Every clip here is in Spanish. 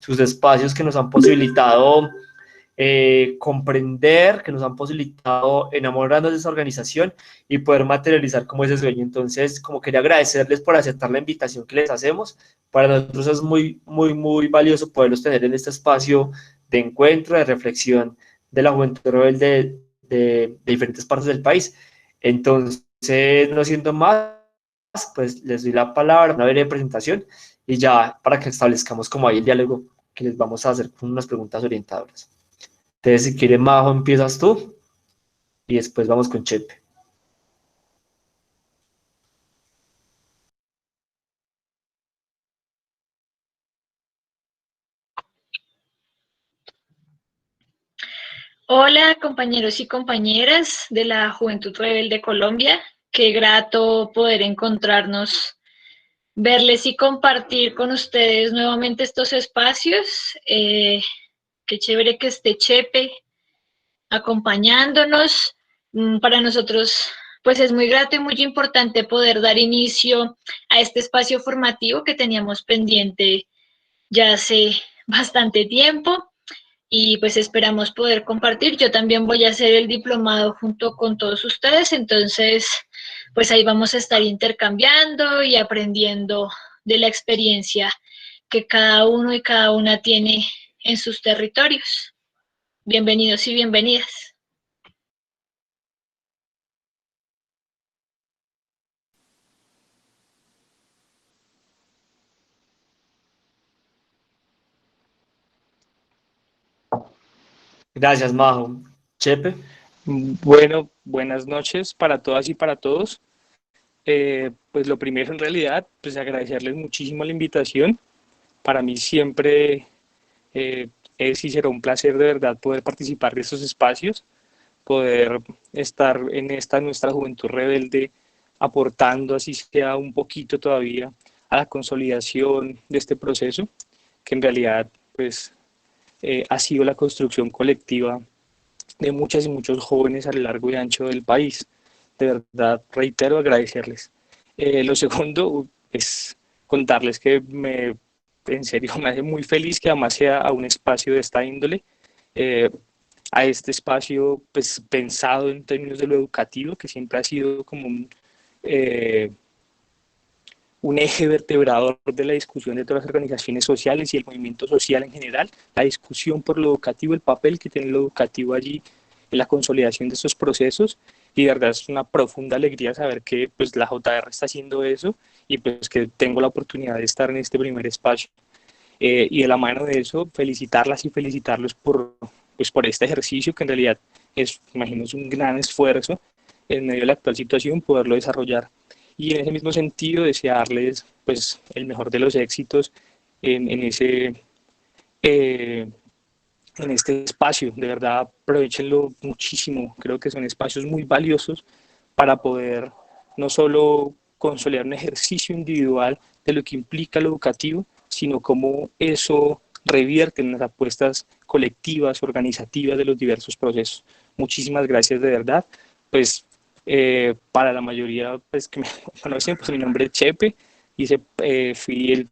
sus espacios que nos han posibilitado comprender, que nos han posibilitado enamorarnos de esa organización y poder materializar como ese sueño. Entonces, como quería agradecerles por aceptar la invitación que les hacemos. Para nosotros es muy, muy, muy valioso poderlos tener en este espacio de encuentro, de reflexión de la juventud rebelde de diferentes partes del país. Entonces, no siendo más, pues les doy la palabra, una breve presentación y ya para que establezcamos como ahí el diálogo que les vamos a hacer con unas preguntas orientadoras. Entonces, si quieres, Majo, empiezas tú y después vamos con Chepe. Hola, compañeros y compañeras de la Juventud Rebelde Colombia. Qué grato poder encontrarnos, verles y compartir con ustedes nuevamente estos espacios. Qué chévere que esté Chepe acompañándonos. Para nosotros, pues es muy grato y muy importante poder dar inicio a este espacio formativo que teníamos pendiente ya hace bastante tiempo. Y pues esperamos poder compartir. Yo también voy a hacer el diplomado junto con todos ustedes, entonces pues ahí vamos a estar intercambiando y aprendiendo de la experiencia que cada uno y cada una tiene en sus territorios. Bienvenidos y bienvenidas. Gracias, Majo. Chepe. Bueno, buenas noches para todas y para todos. Pues lo primero en realidad, pues agradecerles muchísimo la invitación. Para mí siempre es y será un placer de verdad poder participar de estos espacios, poder estar en esta nuestra juventud rebelde, aportando así sea un poquito todavía a la consolidación de este proceso, que en realidad pues ha sido la construcción colectiva de muchas y muchos jóvenes a lo largo y ancho del país. De verdad, reitero agradecerles. Lo segundo es contarles que en serio me hace muy feliz que además sea a un espacio de esta índole, a este espacio pues pensado en términos de lo educativo, que siempre ha sido como un eje vertebrador de la discusión de todas las organizaciones sociales y el movimiento social en general, la discusión por lo educativo, el papel que tiene lo educativo allí en la consolidación de estos procesos, y de verdad es una profunda alegría saber que pues la JR está haciendo eso y pues que tengo la oportunidad de estar en este primer espacio. Y de la mano de eso, felicitarlas y felicitarlos pues por este ejercicio que en realidad es, imagino, es un gran esfuerzo en medio de la actual situación poderlo desarrollar. Y en ese mismo sentido, desearles pues el mejor de los éxitos en en este espacio. De verdad, aprovechenlo muchísimo. Creo que son espacios muy valiosos para poder no solo consolidar un ejercicio individual de lo que implica lo educativo, sino cómo eso revierte en las apuestas colectivas, organizativas de los diversos procesos. Muchísimas gracias de verdad. Pues para la mayoría pues, que me conocen, pues mi nombre es Chepe y fui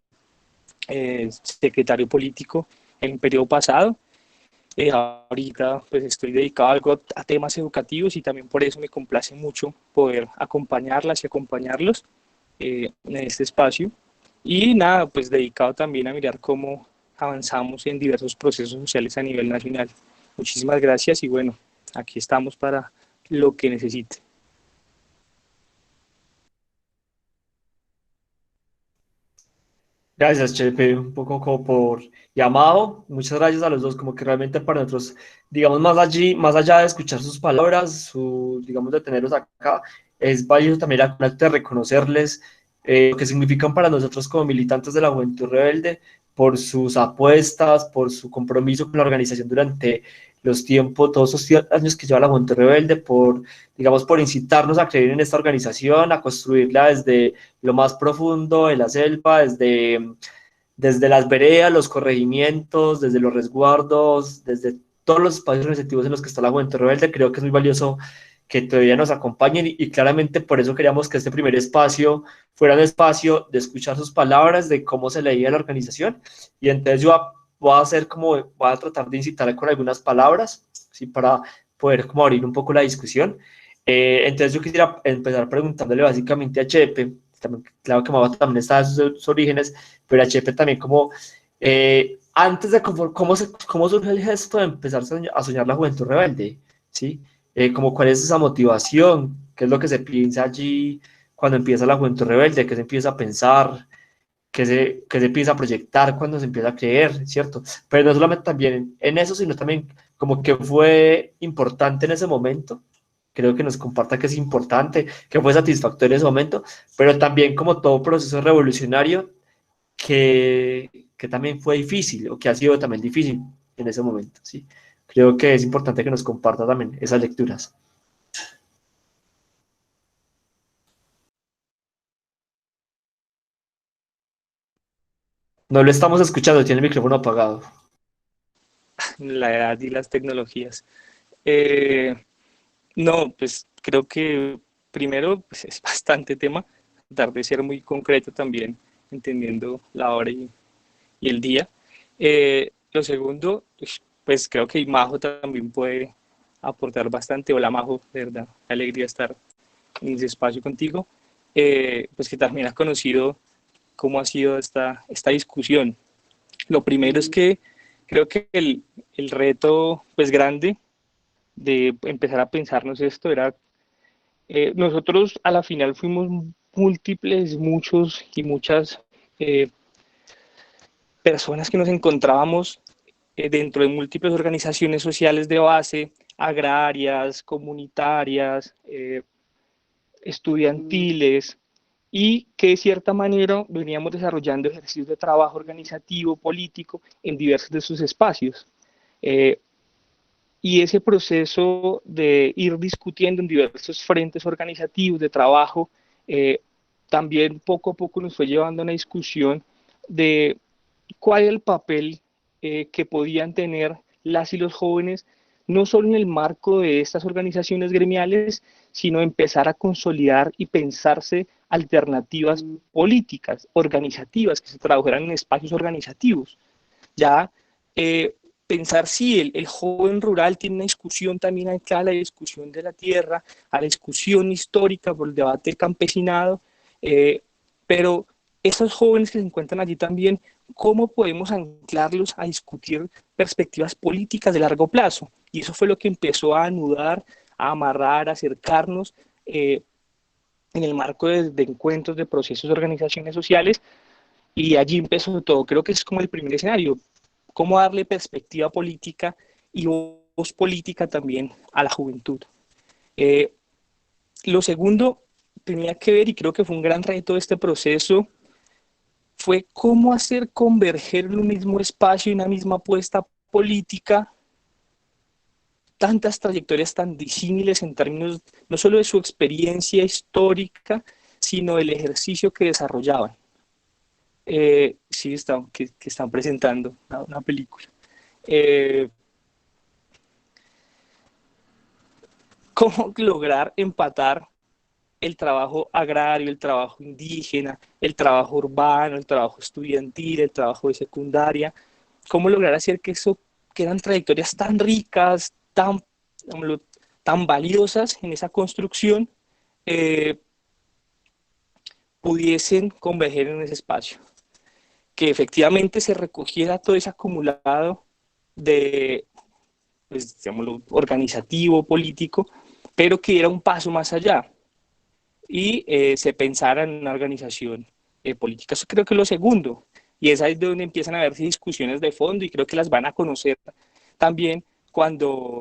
el secretario político en el periodo pasado. Ahorita pues estoy dedicado algo a temas educativos y también por eso me complace mucho poder acompañarlas y acompañarlos en este espacio. Y nada, pues dedicado también a mirar cómo avanzamos en diversos procesos sociales a nivel nacional. Muchísimas gracias y bueno, aquí estamos para lo que necesite. Gracias, Chepe, un poco como por llamado. Muchas gracias a los dos, como que realmente para nosotros, digamos, más allá de escuchar sus palabras, digamos, de tenerlos acá, es valioso también la acto de reconocerles lo que significan para nosotros como militantes de la Juventud Rebelde, por sus apuestas, por su compromiso con la organización durante los tiempos, todos esos años que lleva la Juventud Rebelde, digamos, por incitarnos a creer en esta organización, a construirla desde lo más profundo de la selva, desde las veredas, los corregimientos, desde los resguardos, desde todos los espacios receptivos en los que está la Juventud Rebelde. Creo que es muy valioso que todavía nos acompañen y claramente por eso queríamos que este primer espacio fuera un espacio de escuchar sus palabras, de cómo se leía la organización. Y entonces yo voy a tratar de incitar con algunas palabras, ¿sí? Para poder como abrir un poco la discusión. Entonces yo quisiera empezar preguntándole básicamente a Chepe, también, claro que Maba también está en sus orígenes, pero a Chepe también como, antes de cómo surge el gesto de empezar a soñar la juventud rebelde, ¿sí? Como cuál es esa motivación, qué es lo que se piensa allí cuando empieza la juventud rebelde, qué se empieza a pensar, qué se empieza a proyectar cuando se empieza a creer, ¿cierto? Pero no solamente también en eso, sino también como que fue importante en ese momento, creo que nos comparta que es importante, que fue satisfactorio en ese momento, pero también como todo proceso revolucionario que también fue difícil o que ha sido también difícil en ese momento, ¿sí? Creo que es importante que nos comparta también esas lecturas. No lo estamos escuchando, tiene el micrófono apagado. La edad y las tecnologías. Eh, no, pues creo que primero pues, es bastante tema, tratar de ser muy concreto también, entendiendo la hora y el día. Lo segundo, pues creo que Majo también puede aportar bastante. Hola Majo, de verdad, qué alegría estar en ese espacio contigo. Pues que también has conocido cómo ha sido esta discusión. Lo primero es que creo que el reto pues grande de empezar a pensarnos esto era, nosotros a la final fuimos múltiples, muchos y muchas eh, personas que nos encontrábamos dentro de múltiples organizaciones sociales de base, agrarias, comunitarias, estudiantiles, y que de cierta manera veníamos desarrollando ejercicios de trabajo organizativo, político, en diversos de sus espacios. Eh, y ese proceso de ir discutiendo en diversos frentes organizativos de trabajo, también poco a poco nos fue llevando a una discusión de cuál es el papel que podían tener las y los jóvenes, no solo en el marco de estas organizaciones gremiales, sino empezar a consolidar y pensarse alternativas políticas, organizativas, que se tradujeran en espacios organizativos. Ya pensar si el joven rural tiene una discusión también anclada a la discusión de la tierra, a la discusión histórica por el debate del campesinado, pero esos jóvenes que se encuentran allí también, ¿cómo podemos anclarlos a discutir perspectivas políticas de largo plazo? Y eso fue lo que empezó a anudar, a amarrar, a acercarnos en el marco de encuentros, de procesos de organizaciones sociales, y allí empezó todo. Creo que es como el primer escenario, cómo darle perspectiva política y voz política también a la juventud. Eh, lo segundo tenía que ver, y creo que fue un gran reto de este proceso, fue cómo hacer converger en un mismo espacio y una misma apuesta política tantas trayectorias tan disímiles en términos no solo de su experiencia histórica, sino del ejercicio que desarrollaban. Sí, que están presentando una película. Eh, ¿Cómo lograr empatar el trabajo agrario, el trabajo indígena, el trabajo urbano, el trabajo estudiantil, el trabajo de secundaria? ¿Cómo lograr hacer que eso, que eran trayectorias tan ricas, tan valiosas en esa construcción, eh, pudiesen converger en ese espacio? Que efectivamente se recogiera todo ese acumulado de, pues, digámoslo, organizativo, político, pero que diera un paso más allá y se pensara en una organización política. Eso creo que es lo segundo. Y es ahí donde empiezan a haberse discusiones de fondo y creo que las van a conocer también cuando...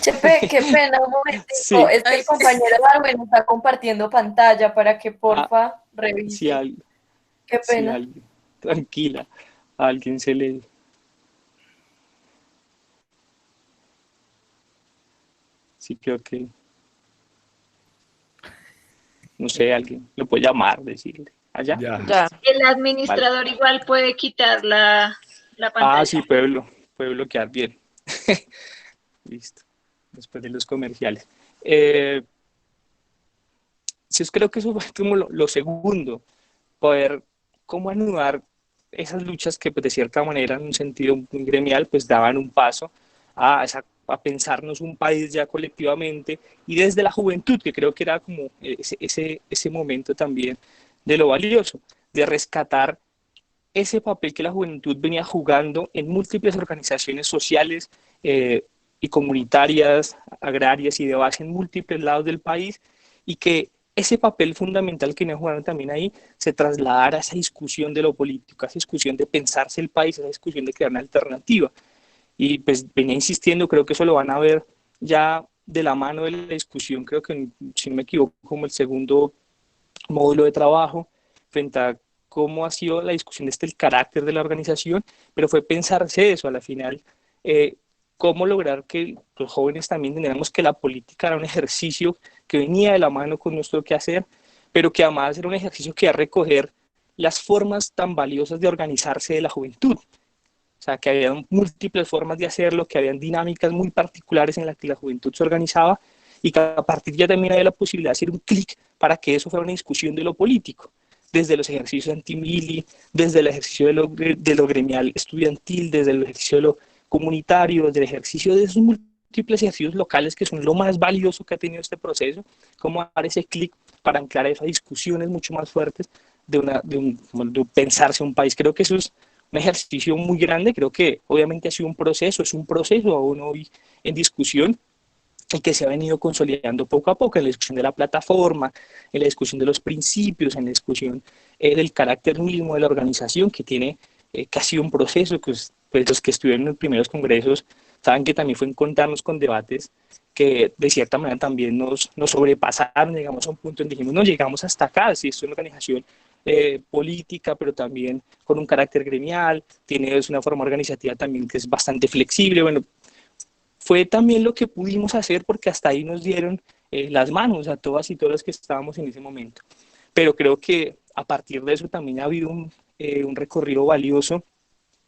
Chepe, qué pena, un momentico. sí, Es que el compañero Darwin está compartiendo pantalla para que a, porfa si, revise. al, Qué si pena. alguien, tranquila, a alguien se le... Sí, creo que, no sé, alguien lo puede llamar, decirle. ¿Allá? Ya. Ya. El Vale. administrador igual puede quitar la Ah, sí, pantalla. puede bloquear bien. Listo. Después de los comerciales. Sí, creo que eso fue como lo segundo, poder cómo anudar esas luchas que pues, de cierta manera, en un sentido muy gremial, pues daban un paso a pensarnos un país ya colectivamente y desde la juventud, que creo que era como ese momento también de lo valioso, de rescatar ese papel que la juventud venía jugando en múltiples organizaciones sociales y comunitarias, agrarias y de base en múltiples lados del país, y que ese papel fundamental que venía jugando también ahí se trasladara a esa discusión de lo político, a esa discusión de pensarse el país, a esa discusión de crear una alternativa. Y pues venía insistiendo, creo que eso lo van a ver ya de la mano de la discusión, creo que si no me equivoco, como el segundo módulo de trabajo, frente a cómo ha sido la discusión de el carácter de la organización, pero fue pensarse eso a la final, cómo lograr que los jóvenes también entendiéramos que la política era un ejercicio que venía de la mano con nuestro quehacer, pero que además era un ejercicio que iba a recoger las formas tan valiosas de organizarse de la juventud. O sea, que había múltiples formas de hacerlo, que habían dinámicas muy particulares en las que la juventud se organizaba y que a partir ya también había la posibilidad de hacer un clic para que eso fuera una discusión de lo político, desde los ejercicios anti-mili, desde el ejercicio de lo gremial estudiantil, desde el ejercicio de lo comunitario, desde el ejercicio de esos múltiples ejercicios locales que son lo más valioso que ha tenido este proceso, cómo dar ese clic para anclar esas discusiones mucho más fuertes de pensarse un país. Creo que eso es un ejercicio muy grande, creo que obviamente ha sido es un proceso aún hoy en discusión y que se ha venido consolidando poco a poco en la discusión de la plataforma, en la discusión de los principios, en la discusión del carácter mismo de la organización, que tiene casi un proceso, que pues, los que estuvieron en los primeros congresos saben que también fue encontrarnos con debates que de cierta manera también nos sobrepasaron, llegamos a un punto en que dijimos, no, llegamos hasta acá, si esto es una organización política, pero también con un carácter gremial, tiene una forma organizativa también que es bastante flexible. Bueno, fue también lo que pudimos hacer porque hasta ahí nos dieron las manos a todas y todos los que estábamos en ese momento. Pero creo que a partir de eso también ha habido un recorrido valioso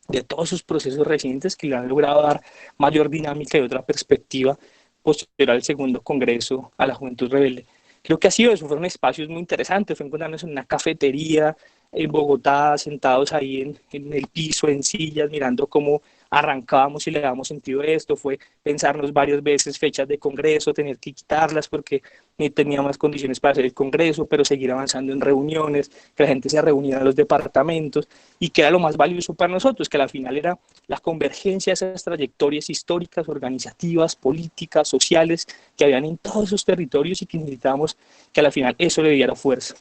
de todos esos procesos recientes que le han logrado dar mayor dinámica y otra perspectiva posterior al segundo congreso a la Juventud Rebelde. Creo que ha sido eso, fueron espacios muy interesantes, fue encontrarnos en una cafetería en Bogotá, sentados ahí en el piso, en sillas, mirando cómo arrancábamos y le damos sentido a esto, fue pensarnos varias veces fechas de congreso, tener que quitarlas porque ni tenía más condiciones para hacer el congreso, pero seguir avanzando en reuniones, que la gente se reuniera en los departamentos y que era lo más valioso para nosotros, que al final era la convergencia de esas trayectorias históricas, organizativas, políticas, sociales que habían en todos esos territorios y que necesitábamos que al final eso le diera fuerza.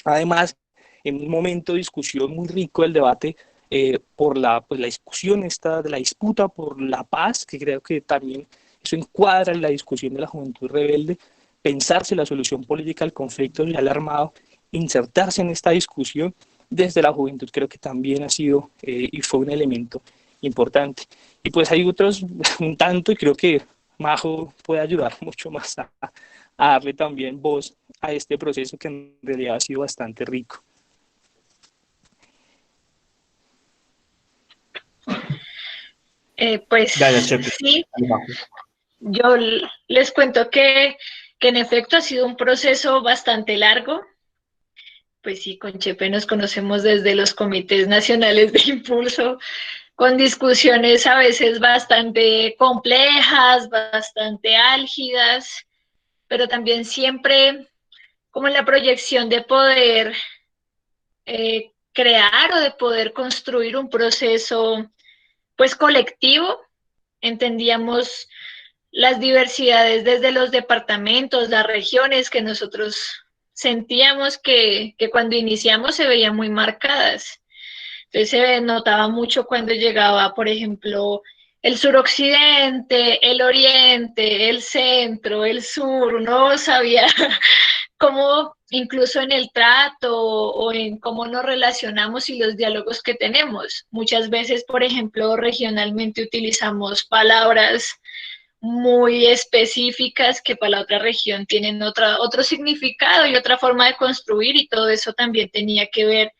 Además, en un momento de discusión muy rico del debate por pues, la discusión esta de la disputa por la paz, que creo que también eso encuadra en la discusión de la juventud rebelde, pensarse la solución política al conflicto social armado, insertarse en esta discusión desde la juventud, creo que también ha sido y fue un elemento importante. Y pues hay otros un tanto, y creo que Majo puede ayudar mucho más a darle también voz a este proceso que en realidad ha sido bastante rico. Pues sí, yo les cuento que en efecto ha sido un proceso bastante largo. Pues sí, con Chepe nos conocemos desde los comités nacionales de impulso, con discusiones a veces bastante complejas, bastante álgidas, pero también siempre como la proyección de poder crear o de poder construir un proceso pues colectivo. Entendíamos las diversidades desde los departamentos, las regiones que nosotros sentíamos que cuando iniciamos se veían muy marcadas. Entonces se notaba mucho cuando llegaba, por ejemplo, el suroccidente, el oriente, el centro, el sur, uno sabía cómo incluso en el trato o en cómo nos relacionamos y los diálogos que tenemos. Muchas veces, por ejemplo, regionalmente utilizamos palabras muy específicas que para la otra región tienen otro significado y otra forma de construir, y todo eso también tenía que ver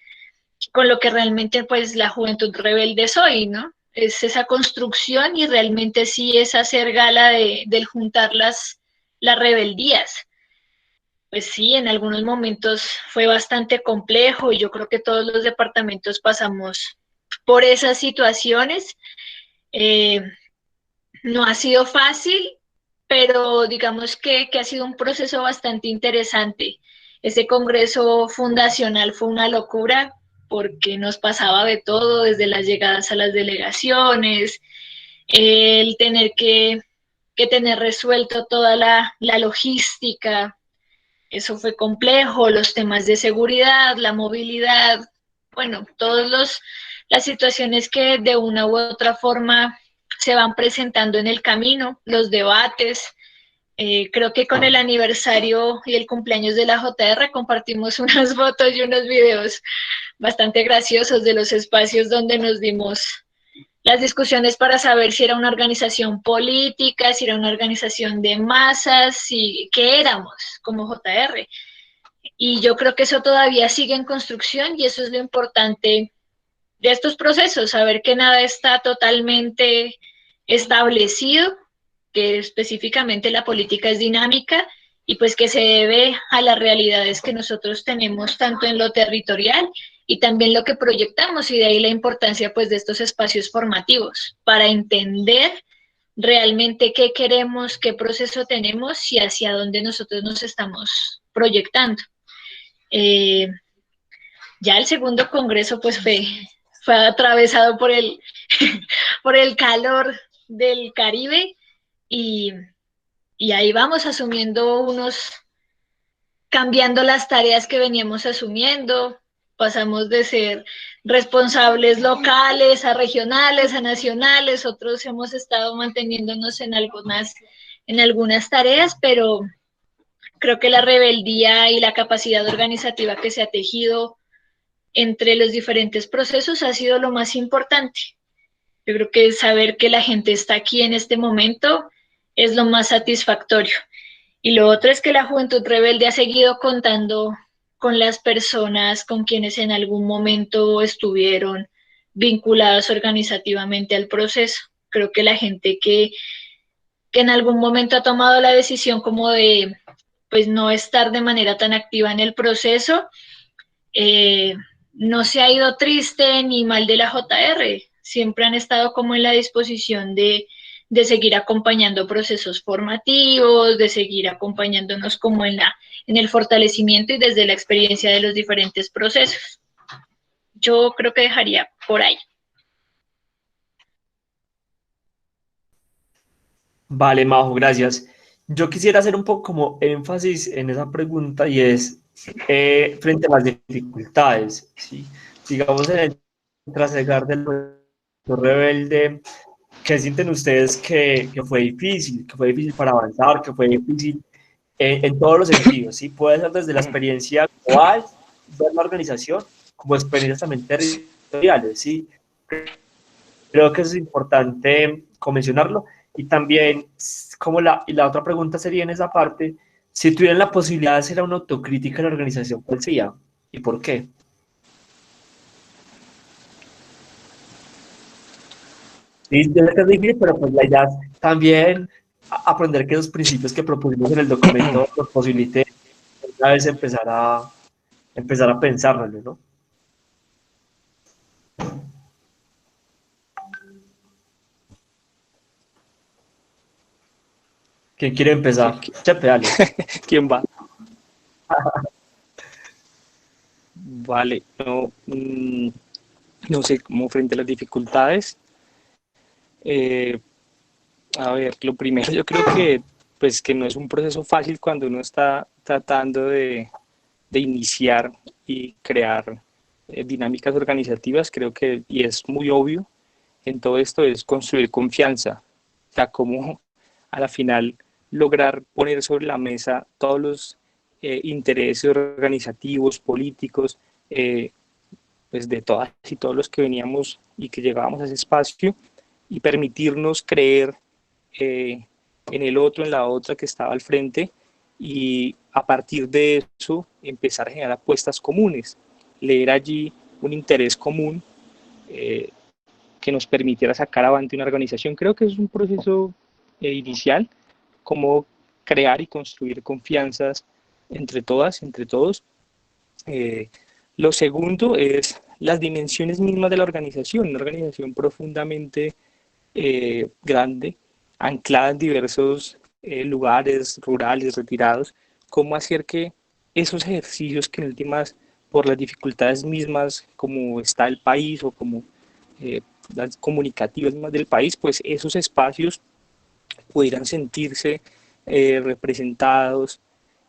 con lo que realmente pues la juventud rebelde es hoy, ¿no? Es esa construcción y realmente sí es hacer gala del juntar las rebeldías. pues sí, en algunos momentos fue bastante complejo y yo creo que todos los departamentos pasamos por esas situaciones. Eh, no ha sido fácil, pero digamos que ha sido un proceso bastante interesante. Ese congreso fundacional fue una locura porque nos pasaba de todo, desde las llegadas a las delegaciones, el tener que tener resuelto toda la logística, eso fue complejo, los temas de seguridad, la movilidad, bueno, las situaciones que de una u otra forma se van presentando en el camino, los debates. Creo que con el aniversario y el cumpleaños de la JR compartimos unas fotos y unos videos bastante graciosos de los espacios donde nos dimos las discusiones para saber si era una organización política, si era una organización de masas, si, qué éramos como JR. Y yo creo que eso todavía sigue en construcción y eso es lo importante de estos procesos, saber que nada está totalmente establecido, que específicamente la política es dinámica y pues que se debe a las realidades que nosotros tenemos tanto en lo territorial y también lo que proyectamos, y de ahí la importancia pues de estos espacios formativos para entender realmente qué queremos, qué proceso tenemos y hacia dónde nosotros nos estamos proyectando. Eh, ya el segundo congreso pues fue atravesado por por el calor del Caribe y, y ahí vamos asumiendo cambiando las tareas que veníamos asumiendo, pasamos de ser responsables locales a regionales, a nacionales, otros hemos estado manteniéndonos en algunas tareas, pero creo que la rebeldía y la capacidad organizativa que se ha tejido entre los diferentes procesos ha sido lo más importante. Yo creo que saber que la gente está aquí en este momento es lo más satisfactorio. Y lo otro es que la Juventud Rebelde ha seguido contando con las personas con quienes en algún momento estuvieron vinculadas organizativamente al proceso. Creo que la gente que en algún momento ha tomado la decisión como de pues no estar de manera tan activa en el proceso, eh, no se ha ido triste ni mal de la JR, siempre han estado como en la disposición de seguir acompañando procesos formativos, de seguir acompañándonos como en el fortalecimiento y desde la experiencia de los diferentes procesos. Yo creo que dejaría por ahí. Vale, Majo, gracias. Yo quisiera hacer un poco como énfasis en esa pregunta y es frente a las dificultades, ¿sí? Digamos, en el trasegar del rebelde, ¿qué sienten ustedes que fue difícil para avanzar, que fue difícil en todos los sentidos, ¿sí? Puede ser desde la experiencia global de la organización, como experiencias también territoriales, ¿sí? Creo que eso es importante mencionarlo. Y también, como y la otra pregunta sería en esa parte, si tuvieran la posibilidad de hacer una autocrítica en la organización, ¿cuál sería? ¿Y por qué? Sí, yo sé que es difícil, pero pues la idea es también aprender que esos principios que propusimos en el documento nos posibilite una vez empezar a pensarlo, ¿no? ¿Quién quiere empezar? Chepe, dale. ¿Quién va? Vale, no, no sé, cómo frente a las dificultades. eh, a ver, lo primero yo creo que, pues, que no es un proceso fácil cuando uno está tratando de iniciar y crear dinámicas organizativas, creo que, y es muy obvio en todo esto, es construir confianza. O sea, cómo a la final lograr poner sobre la mesa todos los intereses organizativos, políticos, pues de todas y todos los que veníamos y que llegábamos a ese espacio y permitirnos creer en el otro, en la otra que estaba al frente y a partir de eso empezar a generar apuestas comunes, leer allí un interés común que nos permitiera sacar adelante una organización. Creo que es un proceso inicial, como crear y construir confianzas entre todas, entre todos. Lo segundo es las dimensiones mismas de la organización, una organización profundamente grande, anclada en diversos lugares rurales, retirados, cómo hacer que esos ejercicios que en últimas, por las dificultades mismas, como está el país o como eh, las comunicativas más del país, pues esos espacios pudieran sentirse representados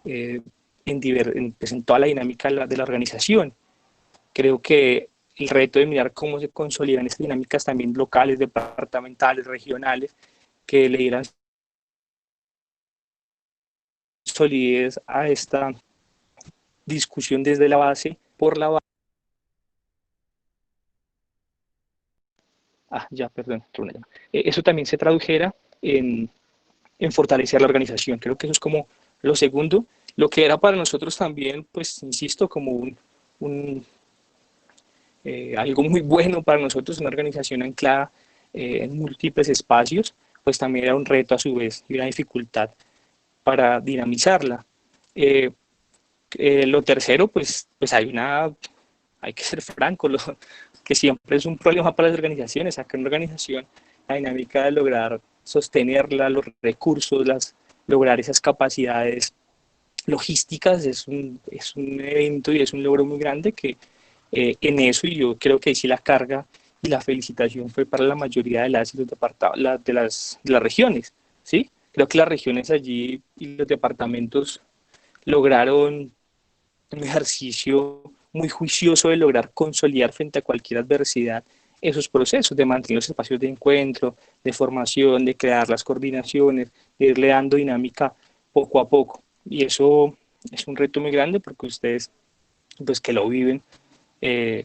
eh, pues, en toda la dinámica de la organización. Creo que el reto de mirar cómo se consolidan estas dinámicas también locales, departamentales, regionales, que le dieran solidez a esta discusión desde la base, por la base. Ya, perdón. Eso también se tradujera en fortalecer la organización. Creo que eso es como lo segundo. Lo que era para nosotros también, pues, insisto, como un algo muy bueno para nosotros, una organización anclada en múltiples espacios, pues también era un reto a su vez y una dificultad para dinamizarla. Eh, lo tercero, pues hay que ser franco, que siempre es un problema para las organizaciones, acá en una organización la dinámica de lograr sostenerla, los recursos, lograr esas capacidades logísticas es un evento y es un logro muy grande que en eso, y yo creo que sí la carga y la felicitación fue para la mayoría de las, de las regiones, ¿sí? Creo que las regiones allí y los departamentos lograron un ejercicio muy juicioso de lograr consolidar frente a cualquier adversidad esos procesos, de mantener los espacios de encuentro, de formación, de crear las coordinaciones, de irle dando dinámica poco a poco. Y eso es un reto muy grande porque ustedes, pues que lo viven, eh,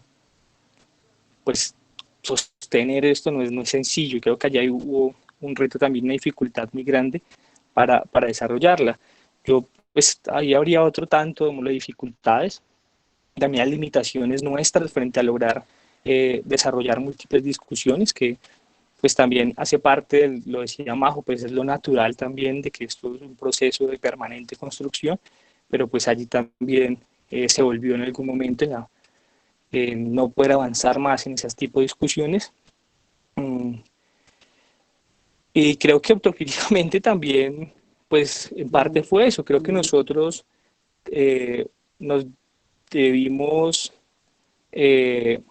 pues sostener esto no es sencillo. Y creo que allá hubo un reto también, una dificultad muy grande para desarrollarla. Yo, pues ahí habría otro tanto de dificultades, también las limitaciones nuestras frente a lograr desarrollar múltiples discusiones, que pues también hace parte, lo decía Majo, pues es lo natural también de que esto es un proceso de permanente construcción, pero pues allí también se volvió en algún momento no poder avanzar más en ese tipo de discusiones. Mm, y creo que autocríticamente también, pues en parte fue eso, creo que nosotros nos debimos eh,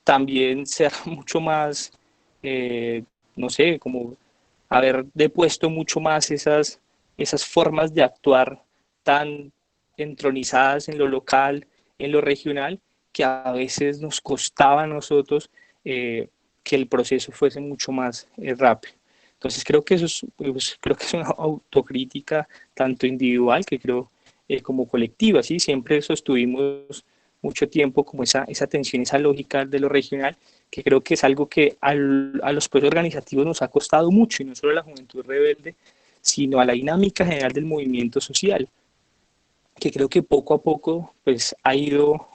también ser mucho más, no sé, como haber depuesto mucho más esas formas de actuar tan entronizadas en lo local, en lo regional, que a veces nos costaba a nosotros que el proceso fuese mucho más rápido. Entonces creo que eso es, pues, creo que es una autocrítica tanto individual que creo como colectiva, ¿sí? Siempre sostuvimos mucho tiempo como esa tensión, esa lógica de lo regional, que creo que es algo que a los procesos organizativos nos ha costado mucho, y no solo a la juventud rebelde, sino a la dinámica general del movimiento social, que creo que poco a poco pues, ha ido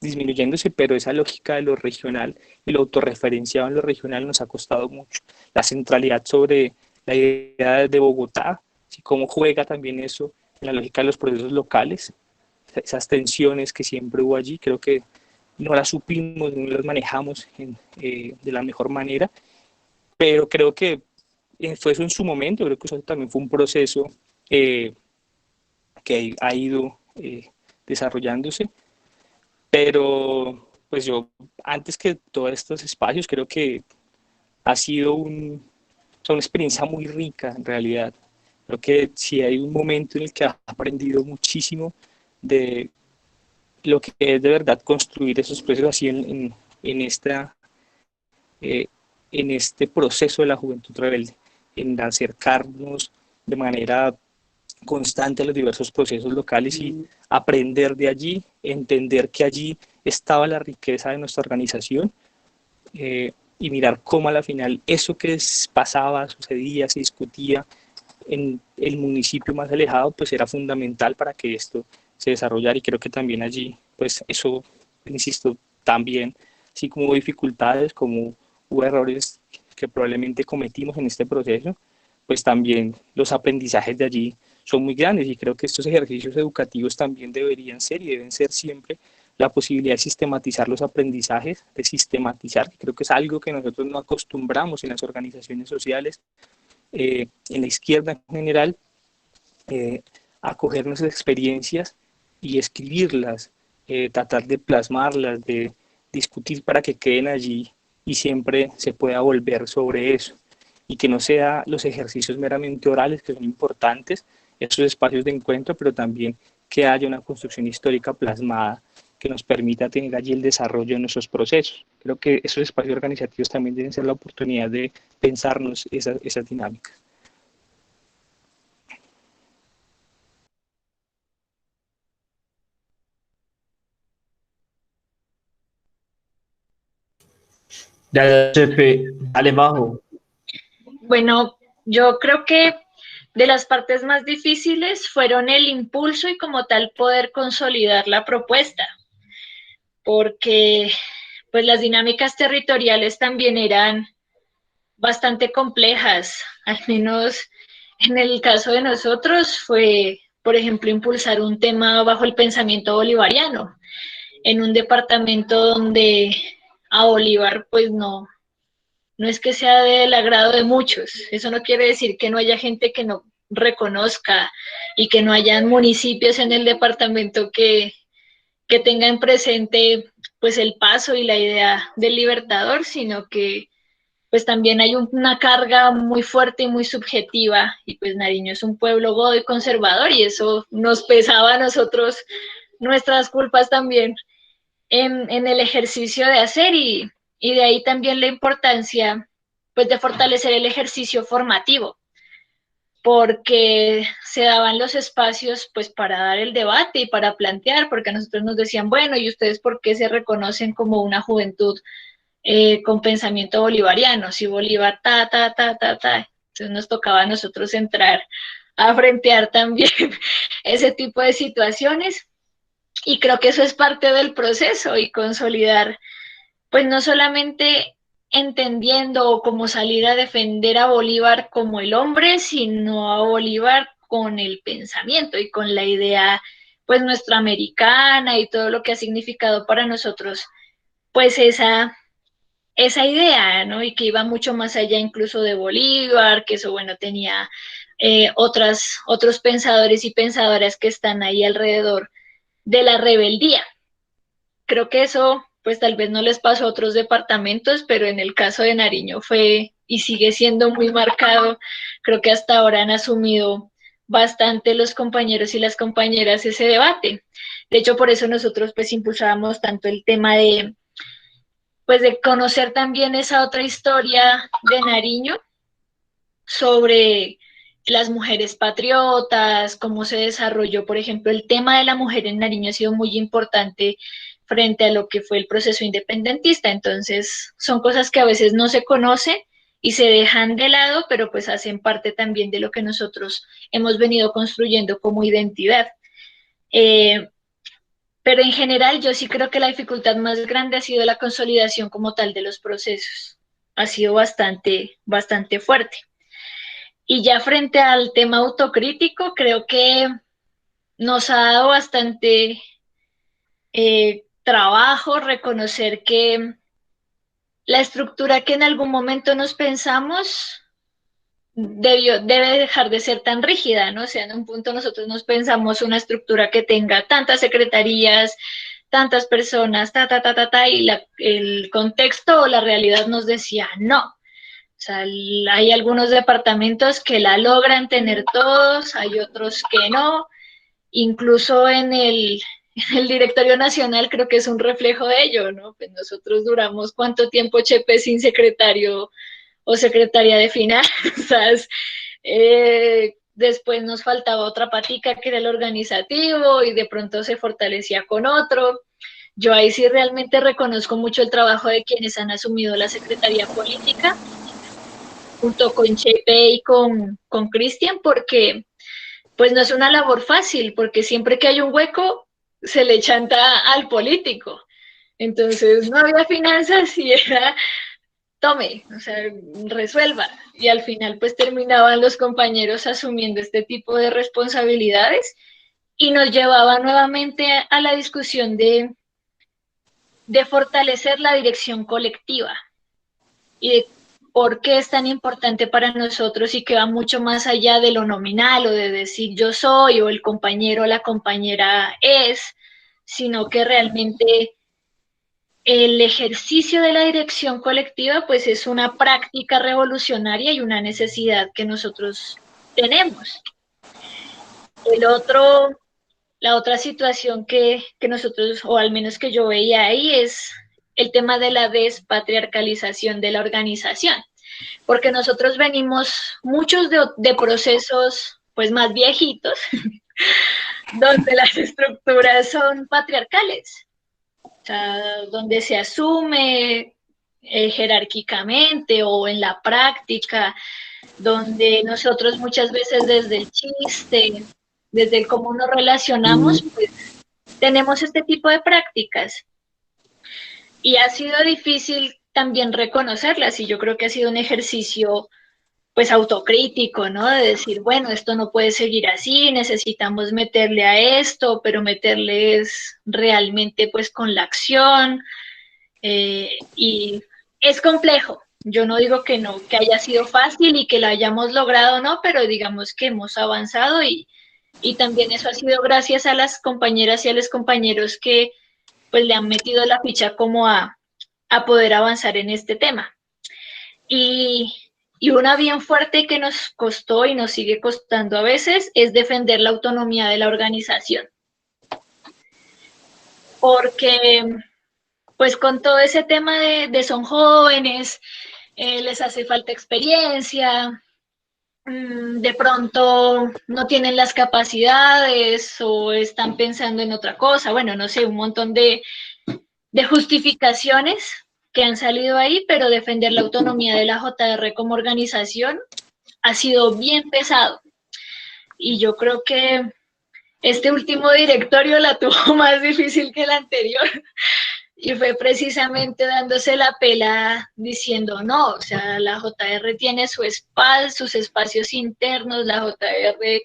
disminuyéndose, pero esa lógica de lo regional y lo autorreferenciado en lo regional nos ha costado mucho. La centralidad sobre la idea de Bogotá, y cómo juega también eso en la lógica de los procesos locales, esas tensiones que siempre hubo allí, creo que no las supimos, no las manejamos de la mejor manera, pero creo que fue eso en su momento, creo que eso también fue un proceso eh, que ha ido desarrollándose, pero pues yo, antes que todos estos espacios, creo que ha sido una experiencia muy rica en realidad. Creo que sí hay un momento en el que he aprendido muchísimo de lo que es de verdad construir esos procesos así en eh, en este proceso de la juventud rebelde, en acercarnos de manera constante a los diversos procesos locales y aprender de allí, entender que allí estaba la riqueza de nuestra organización y mirar cómo a la final eso que pasaba, sucedía, se discutía en el municipio más alejado, pues era fundamental para que esto se desarrollara, y creo que también allí, pues eso, insisto, también, así como hubo dificultades, como hubo errores que probablemente cometimos en este proceso, pues también los aprendizajes de allí son muy grandes, y creo que estos ejercicios educativos también deberían ser y deben ser siempre la posibilidad de sistematizar los aprendizajes, de sistematizar, que creo que es algo que nosotros no acostumbramos en las organizaciones sociales, en la izquierda en general, a coger nuestras experiencias y escribirlas, tratar de plasmarlas, de discutir para que queden allí y siempre se pueda volver sobre eso. Y que no sea los ejercicios meramente orales, que son importantes, esos espacios de encuentro, pero también que haya una construcción histórica plasmada que nos permita tener allí el desarrollo de nuestros procesos. Creo que esos espacios organizativos también deben ser la oportunidad de pensarnos esas dinámicas. Ya, Chepe, dale, Majo. Bueno, yo creo que de las partes más difíciles fueron el impulso y como tal poder consolidar la propuesta, porque pues las dinámicas territoriales también eran bastante complejas, al menos en el caso de nosotros fue, por ejemplo, impulsar un tema bajo el pensamiento bolivariano, en un departamento donde a Bolívar pues no es que sea del agrado de muchos. Eso no quiere decir que no haya gente que no reconozca y que no hayan municipios en el departamento que tengan presente pues el paso y la idea del Libertador, sino que pues también hay una carga muy fuerte y muy subjetiva, y pues Nariño es un pueblo godo y conservador, y eso nos pesaba a nosotros nuestras culpas también en el ejercicio de hacer, y de ahí también la importancia pues de fortalecer el ejercicio formativo, porque se daban los espacios pues para dar el debate y para plantear, porque a nosotros nos decían, bueno, ¿y ustedes por qué se reconocen como una juventud con pensamiento bolivariano? Si Bolívar entonces nos tocaba a nosotros entrar a frentear también ese tipo de situaciones, y creo que eso es parte del proceso y consolidar, pues no solamente entendiendo o como salir a defender a Bolívar como el hombre, sino a Bolívar con el pensamiento y con la idea pues nuestra americana y todo lo que ha significado para nosotros pues esa idea, ¿no? Y que iba mucho más allá incluso de Bolívar, que eso, bueno, tenía otros pensadores y pensadoras que están ahí alrededor de la rebeldía. Creo que eso, pues tal vez no les pasó a otros departamentos, pero en el caso de Nariño fue y sigue siendo muy marcado. Creo que hasta ahora han asumido bastante los compañeros y las compañeras ese debate. De hecho, por eso nosotros pues impulsábamos tanto el tema pues de conocer también esa otra historia de Nariño sobre las mujeres patriotas, cómo se desarrolló, por ejemplo, el tema de la mujer en Nariño ha sido muy importante frente a lo que fue el proceso independentista. Entonces, son cosas que a veces no se conocen y se dejan de lado, pero pues hacen parte también de lo que nosotros hemos venido construyendo como identidad. Pero en general yo sí creo que la dificultad más grande ha sido la consolidación como tal de los procesos. Ha sido bastante fuerte. Y ya frente al tema autocrítico, creo que nos ha dado bastante trabajo reconocer que la estructura que en algún momento nos pensamos debe dejar de ser tan rígida, ¿no? O sea, en un punto nosotros nos pensamos una estructura que tenga tantas secretarías, tantas personas, y el contexto o la realidad nos decía no. O sea, hay algunos departamentos que la logran tener todos, hay otros que no. Incluso en el directorio nacional creo que es un reflejo de ello, ¿no? Pues nosotros duramos cuánto tiempo, Chepe, sin secretario o secretaria de finanzas. Después nos faltaba otra patica que era el organizativo y de pronto se fortalecía con otro. Yo ahí sí realmente reconozco mucho el trabajo de quienes han asumido la secretaría política, junto con Chepe y con Cristian, porque pues no es una labor fácil, porque siempre que hay un hueco se le chanta al político. Entonces no había finanzas y era tome, o sea, resuelva. Y al final pues terminaban los compañeros asumiendo este tipo de responsabilidades y nos llevaba nuevamente a la discusión de fortalecer la dirección colectiva y de por qué es tan importante para nosotros y que va mucho más allá de lo nominal o de decir yo soy o el compañero o la compañera es, sino que realmente el ejercicio de la dirección colectiva pues es una práctica revolucionaria y una necesidad que nosotros tenemos. El otro, la otra situación que nosotros, o al menos que yo veía ahí, es el tema de la despatriarcalización de la organización, porque nosotros venimos muchos de procesos pues más viejitos, donde las estructuras son patriarcales, o sea, donde se asume jerárquicamente o en la práctica, donde nosotros muchas veces desde el chiste, desde el cómo nos relacionamos, pues tenemos este tipo de prácticas. Y ha sido difícil también reconocerlas y yo creo que ha sido un ejercicio pues autocrítico, ¿no? De decir, bueno, esto no puede seguir así, necesitamos meterle a esto, pero meterles realmente pues con la acción, y es complejo. Yo no digo que no, que haya sido fácil y que lo hayamos logrado, no, pero digamos que hemos avanzado y también eso ha sido gracias a las compañeras y a los compañeros que pues le han metido la ficha como a poder avanzar en este tema. Y, y una bien fuerte que nos costó y nos sigue costando a veces es defender la autonomía de la organización. Porque pues con todo ese tema de son jóvenes, les hace falta experiencia, de pronto no tienen las capacidades o están pensando en otra cosa, bueno, no sé, un montón de justificaciones que han salido ahí, pero defender la autonomía de la JR como organización ha sido bien pesado. Y yo creo que este último directorio la tuvo más difícil que el anterior. Y fue precisamente dándose la pela diciendo no, o sea, la JR tiene sus espacios internos, la JR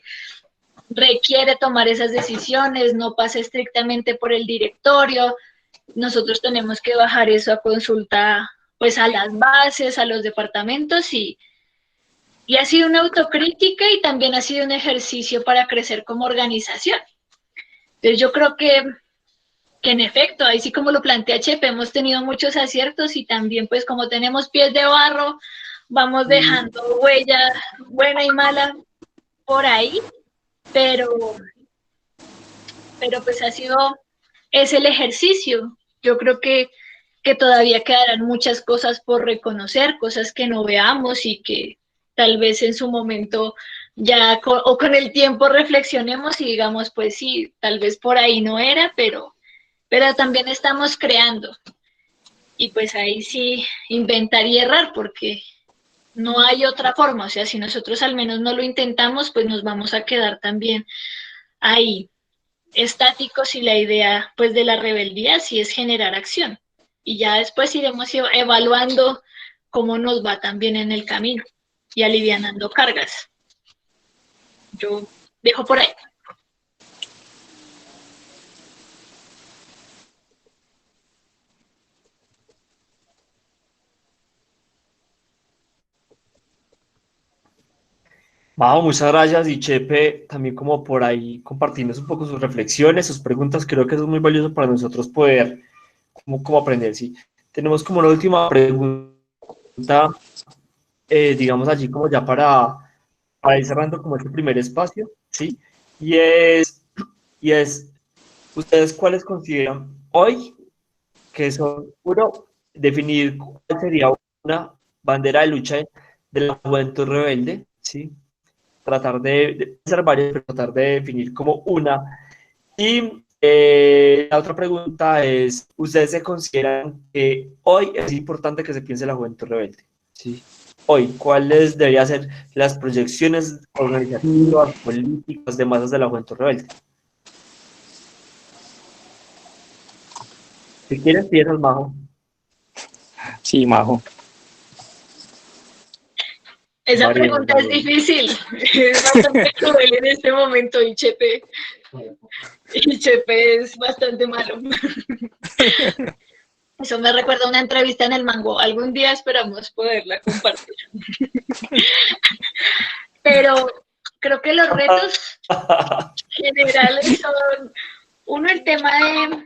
requiere tomar esas decisiones, no pasa estrictamente por el directorio, nosotros tenemos que bajar eso a consulta pues a las bases, a los departamentos y ha sido una autocrítica y también ha sido un ejercicio para crecer como organización. Entonces yo creo que en efecto, ahí sí como lo plantea Chepe, hemos tenido muchos aciertos y también pues como tenemos pies de barro, vamos dejando huella buena y mala por ahí, pero, pero pues ha sido, es el ejercicio. Yo creo que todavía quedarán muchas cosas por reconocer, cosas que no veamos y que tal vez en su momento ya o con el tiempo reflexionemos y digamos, pues sí, tal vez por ahí no era, pero también estamos creando. Y pues ahí sí, inventar y errar, porque no hay otra forma. O sea, si nosotros al menos no lo intentamos, pues nos vamos a quedar también ahí estáticos y la idea pues de la rebeldía sí es generar acción. Y ya después iremos evaluando cómo nos va también en el camino y alivianando cargas. Yo dejo por ahí. Majo, muchas gracias y Chepe también como por ahí compartirnos un poco sus reflexiones, sus preguntas. Creo que eso es muy valioso para nosotros poder como aprender. ¿Sí? Tenemos como la última pregunta, digamos allí como ya para ir cerrando como este primer espacio, ¿sí? Y es, ¿ustedes cuáles consideran hoy que son, uno, definir cuál sería una bandera de lucha de la juventud rebelde, ¿sí? Tratar de ser varias, pero tratar de definir como una. Y la otra pregunta es, ¿ustedes se consideran que hoy es importante que se piense la juventud rebelde? ¿Sí? Hoy, ¿cuáles deberían ser las proyecciones organizativas, políticas, de masas de la juventud rebelde? Si quieres, piensas, Majo. Sí, Majo. Esa Variemos, pregunta es variemos. difícil, es bastante cruel en este momento y Chepe es bastante malo. Eso me recuerda a una entrevista en el Mango. Algún día esperamos poderla compartir. Pero creo que los retos generales son, uno, el tema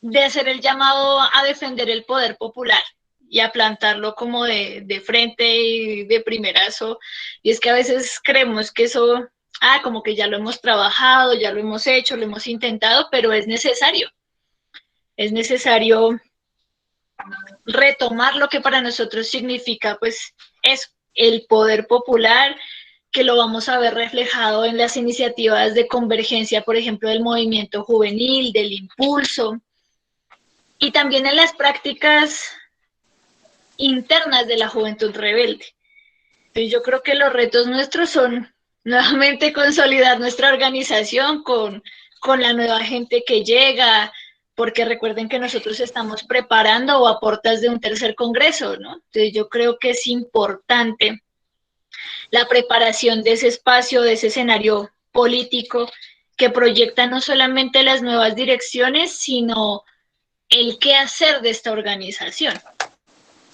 de hacer el llamado a defender el poder popular y a plantarlo como de frente y de primerazo. Y es que a veces creemos que eso, como que ya lo hemos trabajado, ya lo hemos hecho, lo hemos intentado, pero es necesario. Es necesario retomar lo que para nosotros significa, pues, es el poder popular, que lo vamos a ver reflejado en las iniciativas de convergencia, por ejemplo, del movimiento juvenil, del impulso, y también en las prácticas internas de la juventud rebelde. Entonces yo creo que los retos nuestros son nuevamente consolidar nuestra organización con la nueva gente que llega, porque recuerden que nosotros estamos preparando o a puertas de un tercer congreso, ¿no? Entonces yo creo que es importante la preparación de ese espacio, de ese escenario político que proyecta no solamente las nuevas direcciones, sino el qué hacer de esta organización,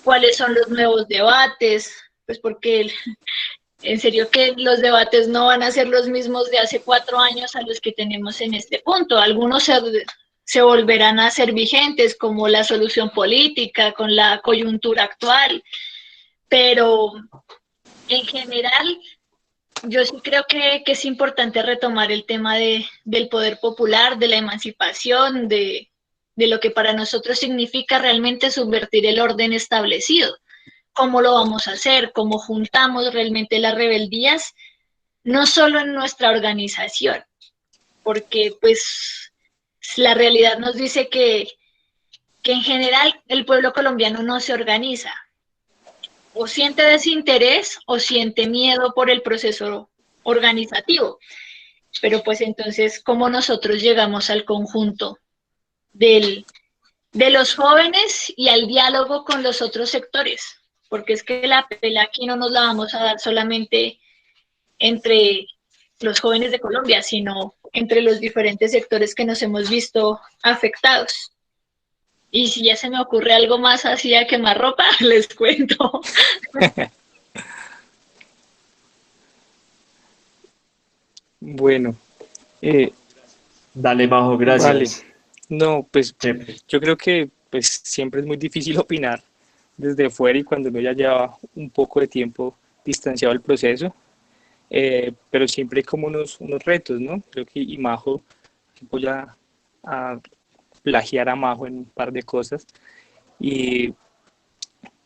cuáles son los nuevos debates, pues porque en serio que los debates no van a ser los mismos de hace 4 años a los que tenemos en este punto. Algunos se volverán a ser vigentes, como la solución política, con la coyuntura actual, pero en general yo sí creo que es importante retomar el tema del poder popular, de la emancipación, de lo que para nosotros significa realmente subvertir el orden establecido. ¿Cómo lo vamos a hacer? ¿Cómo juntamos realmente las rebeldías? No solo en nuestra organización, porque pues la realidad nos dice que en general el pueblo colombiano no se organiza, o siente desinterés o siente miedo por el proceso organizativo. Pero pues entonces, ¿cómo nosotros llegamos al conjunto del, de los jóvenes y al diálogo con los otros sectores? Porque es que la pelea aquí no nos la vamos a dar solamente entre los jóvenes de Colombia, sino entre los diferentes sectores que nos hemos visto afectados. Y si ya se me ocurre algo más así a quemarropa, les cuento. Bueno, eh, Dale, Majo, vale. gracias. No, pues Chepe. yo creo que pues siempre es muy difícil opinar desde fuera y cuando uno ya lleva un poco de tiempo distanciado del proceso, pero siempre hay como unos retos, ¿no? Creo que y Majo, voy a plagiar a Majo en un par de cosas y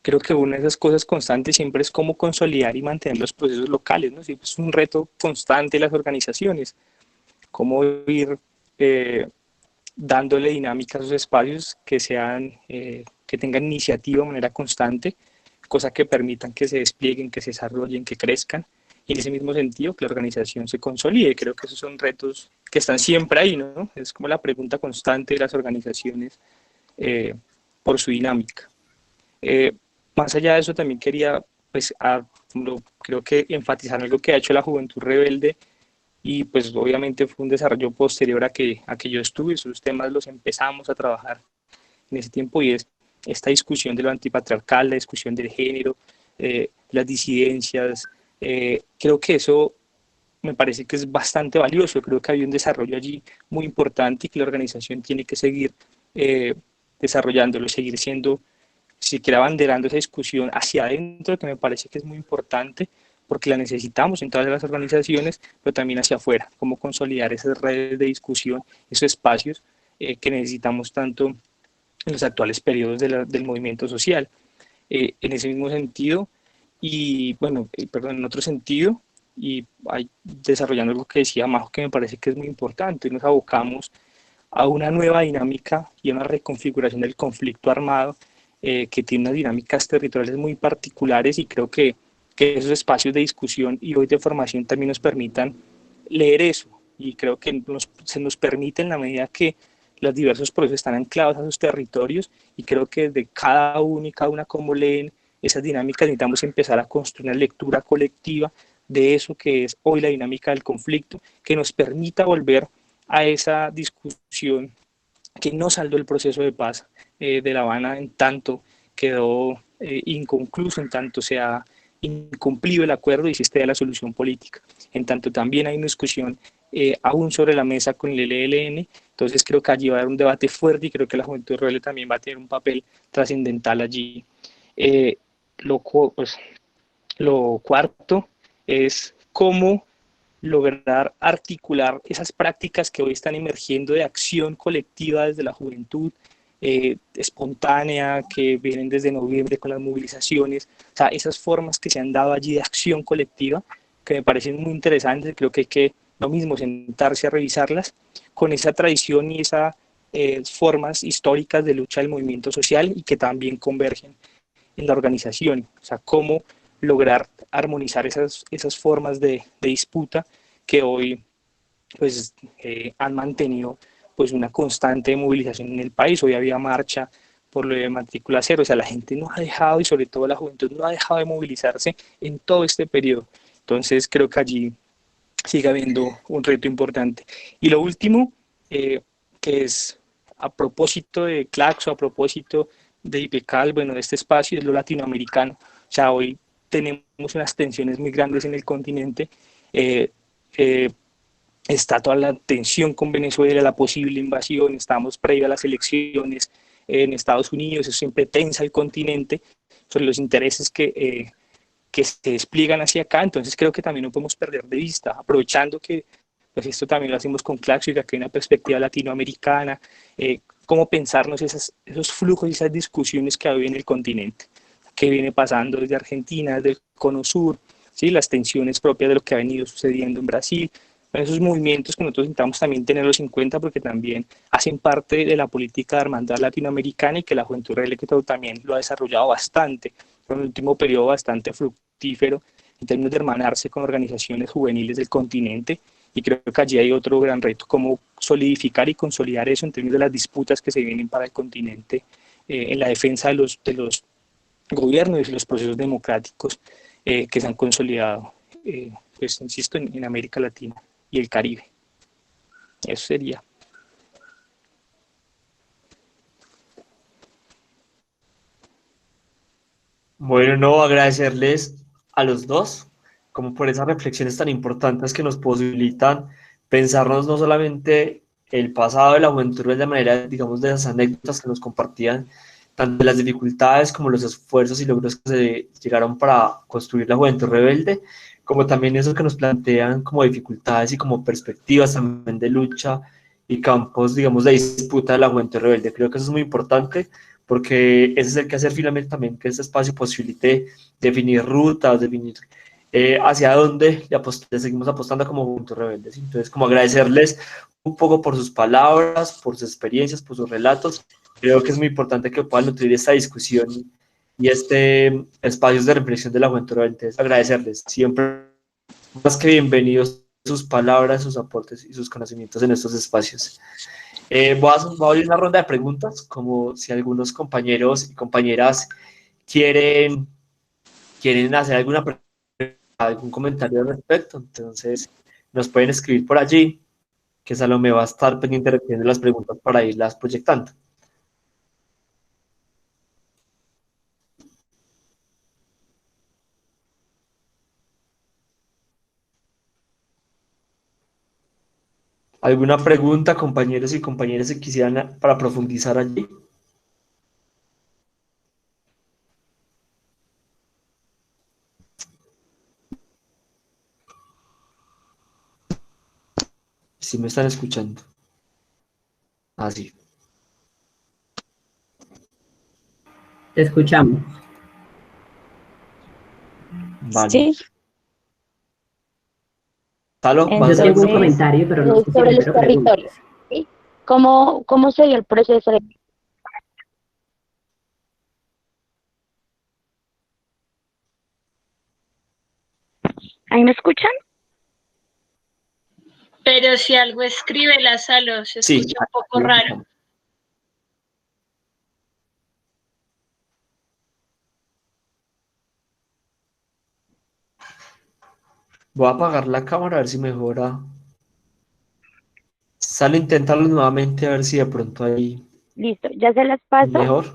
creo que una de esas cosas constantes siempre es cómo consolidar y mantener los procesos locales, ¿no? Sí, es un reto constante de las organizaciones, cómo ir dándole dinámica a esos espacios que sean, que tengan iniciativa de manera constante, cosas que permitan que se desplieguen, que se desarrollen, que crezcan, y en ese mismo sentido que la organización se consolide. Creo que esos son retos que están siempre ahí, ¿no? Es como la pregunta constante de las organizaciones por su dinámica. Eh, Más allá de eso, también quería, pues, creo que enfatizar algo que ha hecho la Juventud Rebelde y pues obviamente fue un desarrollo posterior a que yo estuve, esos temas los empezamos a trabajar en ese tiempo y es esta discusión de lo antipatriarcal, la discusión del género, las disidencias, creo que eso me parece que es bastante valioso, creo que hay un desarrollo allí muy importante y que la organización tiene que seguir eh, desarrollándolo, seguir siendo, siquiera abanderando esa discusión hacia adentro, que me parece que es muy importante, porque la necesitamos en todas las organizaciones, pero también hacia afuera, cómo consolidar esas redes de discusión, esos espacios que necesitamos tanto en los actuales periodos del movimiento social. En ese mismo sentido, y bueno, perdón, en otro sentido, y desarrollando algo que decía Majo, que me parece que es muy importante, nos abocamos a una nueva dinámica y a una reconfiguración del conflicto armado que tiene unas dinámicas territoriales muy particulares y creo que esos espacios de discusión y hoy de formación también nos permitan leer eso y creo que se nos permite en la medida que los diversos procesos están anclados a sus territorios y creo que de cada uno y cada una cómo leen esas dinámicas necesitamos empezar a construir una lectura colectiva de eso que es hoy la dinámica del conflicto, que nos permita volver a esa discusión que no saldó el proceso de paz de La Habana, en tanto quedó inconcluso, en tanto se ha incumplido el acuerdo y existe ya la solución política. En tanto también hay una discusión aún sobre la mesa con el ELN, entonces creo que allí va a haber un debate fuerte y creo que la Juventud Rebelde también va a tener un papel trascendental allí. Eh, pues, lo cuarto es cómo lograr articular esas prácticas que hoy están emergiendo de acción colectiva desde la juventud, espontánea, que vienen desde noviembre con las movilizaciones, o sea, esas formas que se han dado allí de acción colectiva, que me parecen muy interesantes, creo que hay que, lo mismo, sentarse a revisarlas, con esa tradición y esas formas históricas de lucha del movimiento social y que también convergen en la organización, o sea, cómo lograr armonizar esas formas de disputa que hoy pues, han mantenido pues, una constante movilización en el país. Hoy había marcha por lo de matrícula cero, o sea, la gente no ha dejado, y sobre todo la juventud no ha dejado de movilizarse en todo este periodo. Entonces creo que allí sigue habiendo un reto importante. Y lo último, que es a propósito de Claxo, a propósito de IPECAL, bueno, de este espacio, es lo latinoamericano. O sea, hoy tenemos unas tensiones muy grandes en el continente. Eh, eh, Está toda la tensión con Venezuela, la posible invasión, estamos previo a las elecciones en Estados Unidos, eso siempre tensa el continente sobre los intereses que se despliegan hacia acá, entonces creo que también no podemos perder de vista, aprovechando que pues esto también lo hacemos con Claxo y que aquí hay una perspectiva latinoamericana, cómo pensarnos esos flujos y esas discusiones que hay en el continente, qué viene pasando desde Argentina, desde el Cono Sur, ¿sí? Las tensiones propias de lo que ha venido sucediendo en Brasil, esos movimientos que nosotros intentamos también tenerlos en cuenta porque también hacen parte de la política de hermandad latinoamericana y que la Juventud Rebelde también lo ha desarrollado bastante, en el último periodo bastante fructífero en términos de hermanarse con organizaciones juveniles del continente, y creo que allí hay otro gran reto, cómo solidificar y consolidar eso en términos de las disputas que se vienen para el continente, en la defensa de los gobiernos y los procesos democráticos que se han consolidado, pues insisto, en América Latina y el Caribe. Eso sería. Bueno, no, agradecerles a los dos, como por esas reflexiones tan importantes que nos posibilitan pensarnos no solamente el pasado de la juventud de manera, digamos, de esas anécdotas que nos compartían, tanto de las dificultades como los esfuerzos y logros que se llegaron para construir la juventud rebelde, como también eso que nos plantean como dificultades y como perspectivas también de lucha y campos, digamos, de disputa de la juventud rebelde. Creo que eso es muy importante porque ese es el que hacer finalmente también que este espacio posibilite definir rutas, definir hacia dónde le seguimos apostando como Juventud Rebeldes. Entonces, como agradecerles un poco por sus palabras, por sus experiencias, por sus relatos. Creo que es muy importante que puedan nutrir esta discusión y este espacios de reflexión de la Juventud Rebelde. Entonces, agradecerles siempre más que bienvenidos sus palabras, sus aportes y sus conocimientos en estos espacios. Voy a abrir una ronda de preguntas, como si algunos compañeros y compañeras quieren, quieren hacer algún comentario al respecto. Entonces, nos pueden escribir por allí, que Salomé va a estar pendiente de las preguntas para irlas proyectando. ¿Alguna pregunta, compañeros y compañeras, que quisieran para profundizar allí? Si me están escuchando. Así. Te escuchamos. Vale. Sí, ¿Talo? ¿Vas a Yo hacer tengo un alguna entonces, pregunta? comentario, pero no sé si sobre los primero pregunto. territorios, ¿sí? ¿Cómo se dio el proceso de... ¿Ahí me escuchan? Pero si algo escribe la Salo, se Sí. escucha un poco raro. Voy a apagar la cámara a ver si mejora. Sale, intentarlo nuevamente a ver si de pronto ahí Listo, ya se las paso. mejor.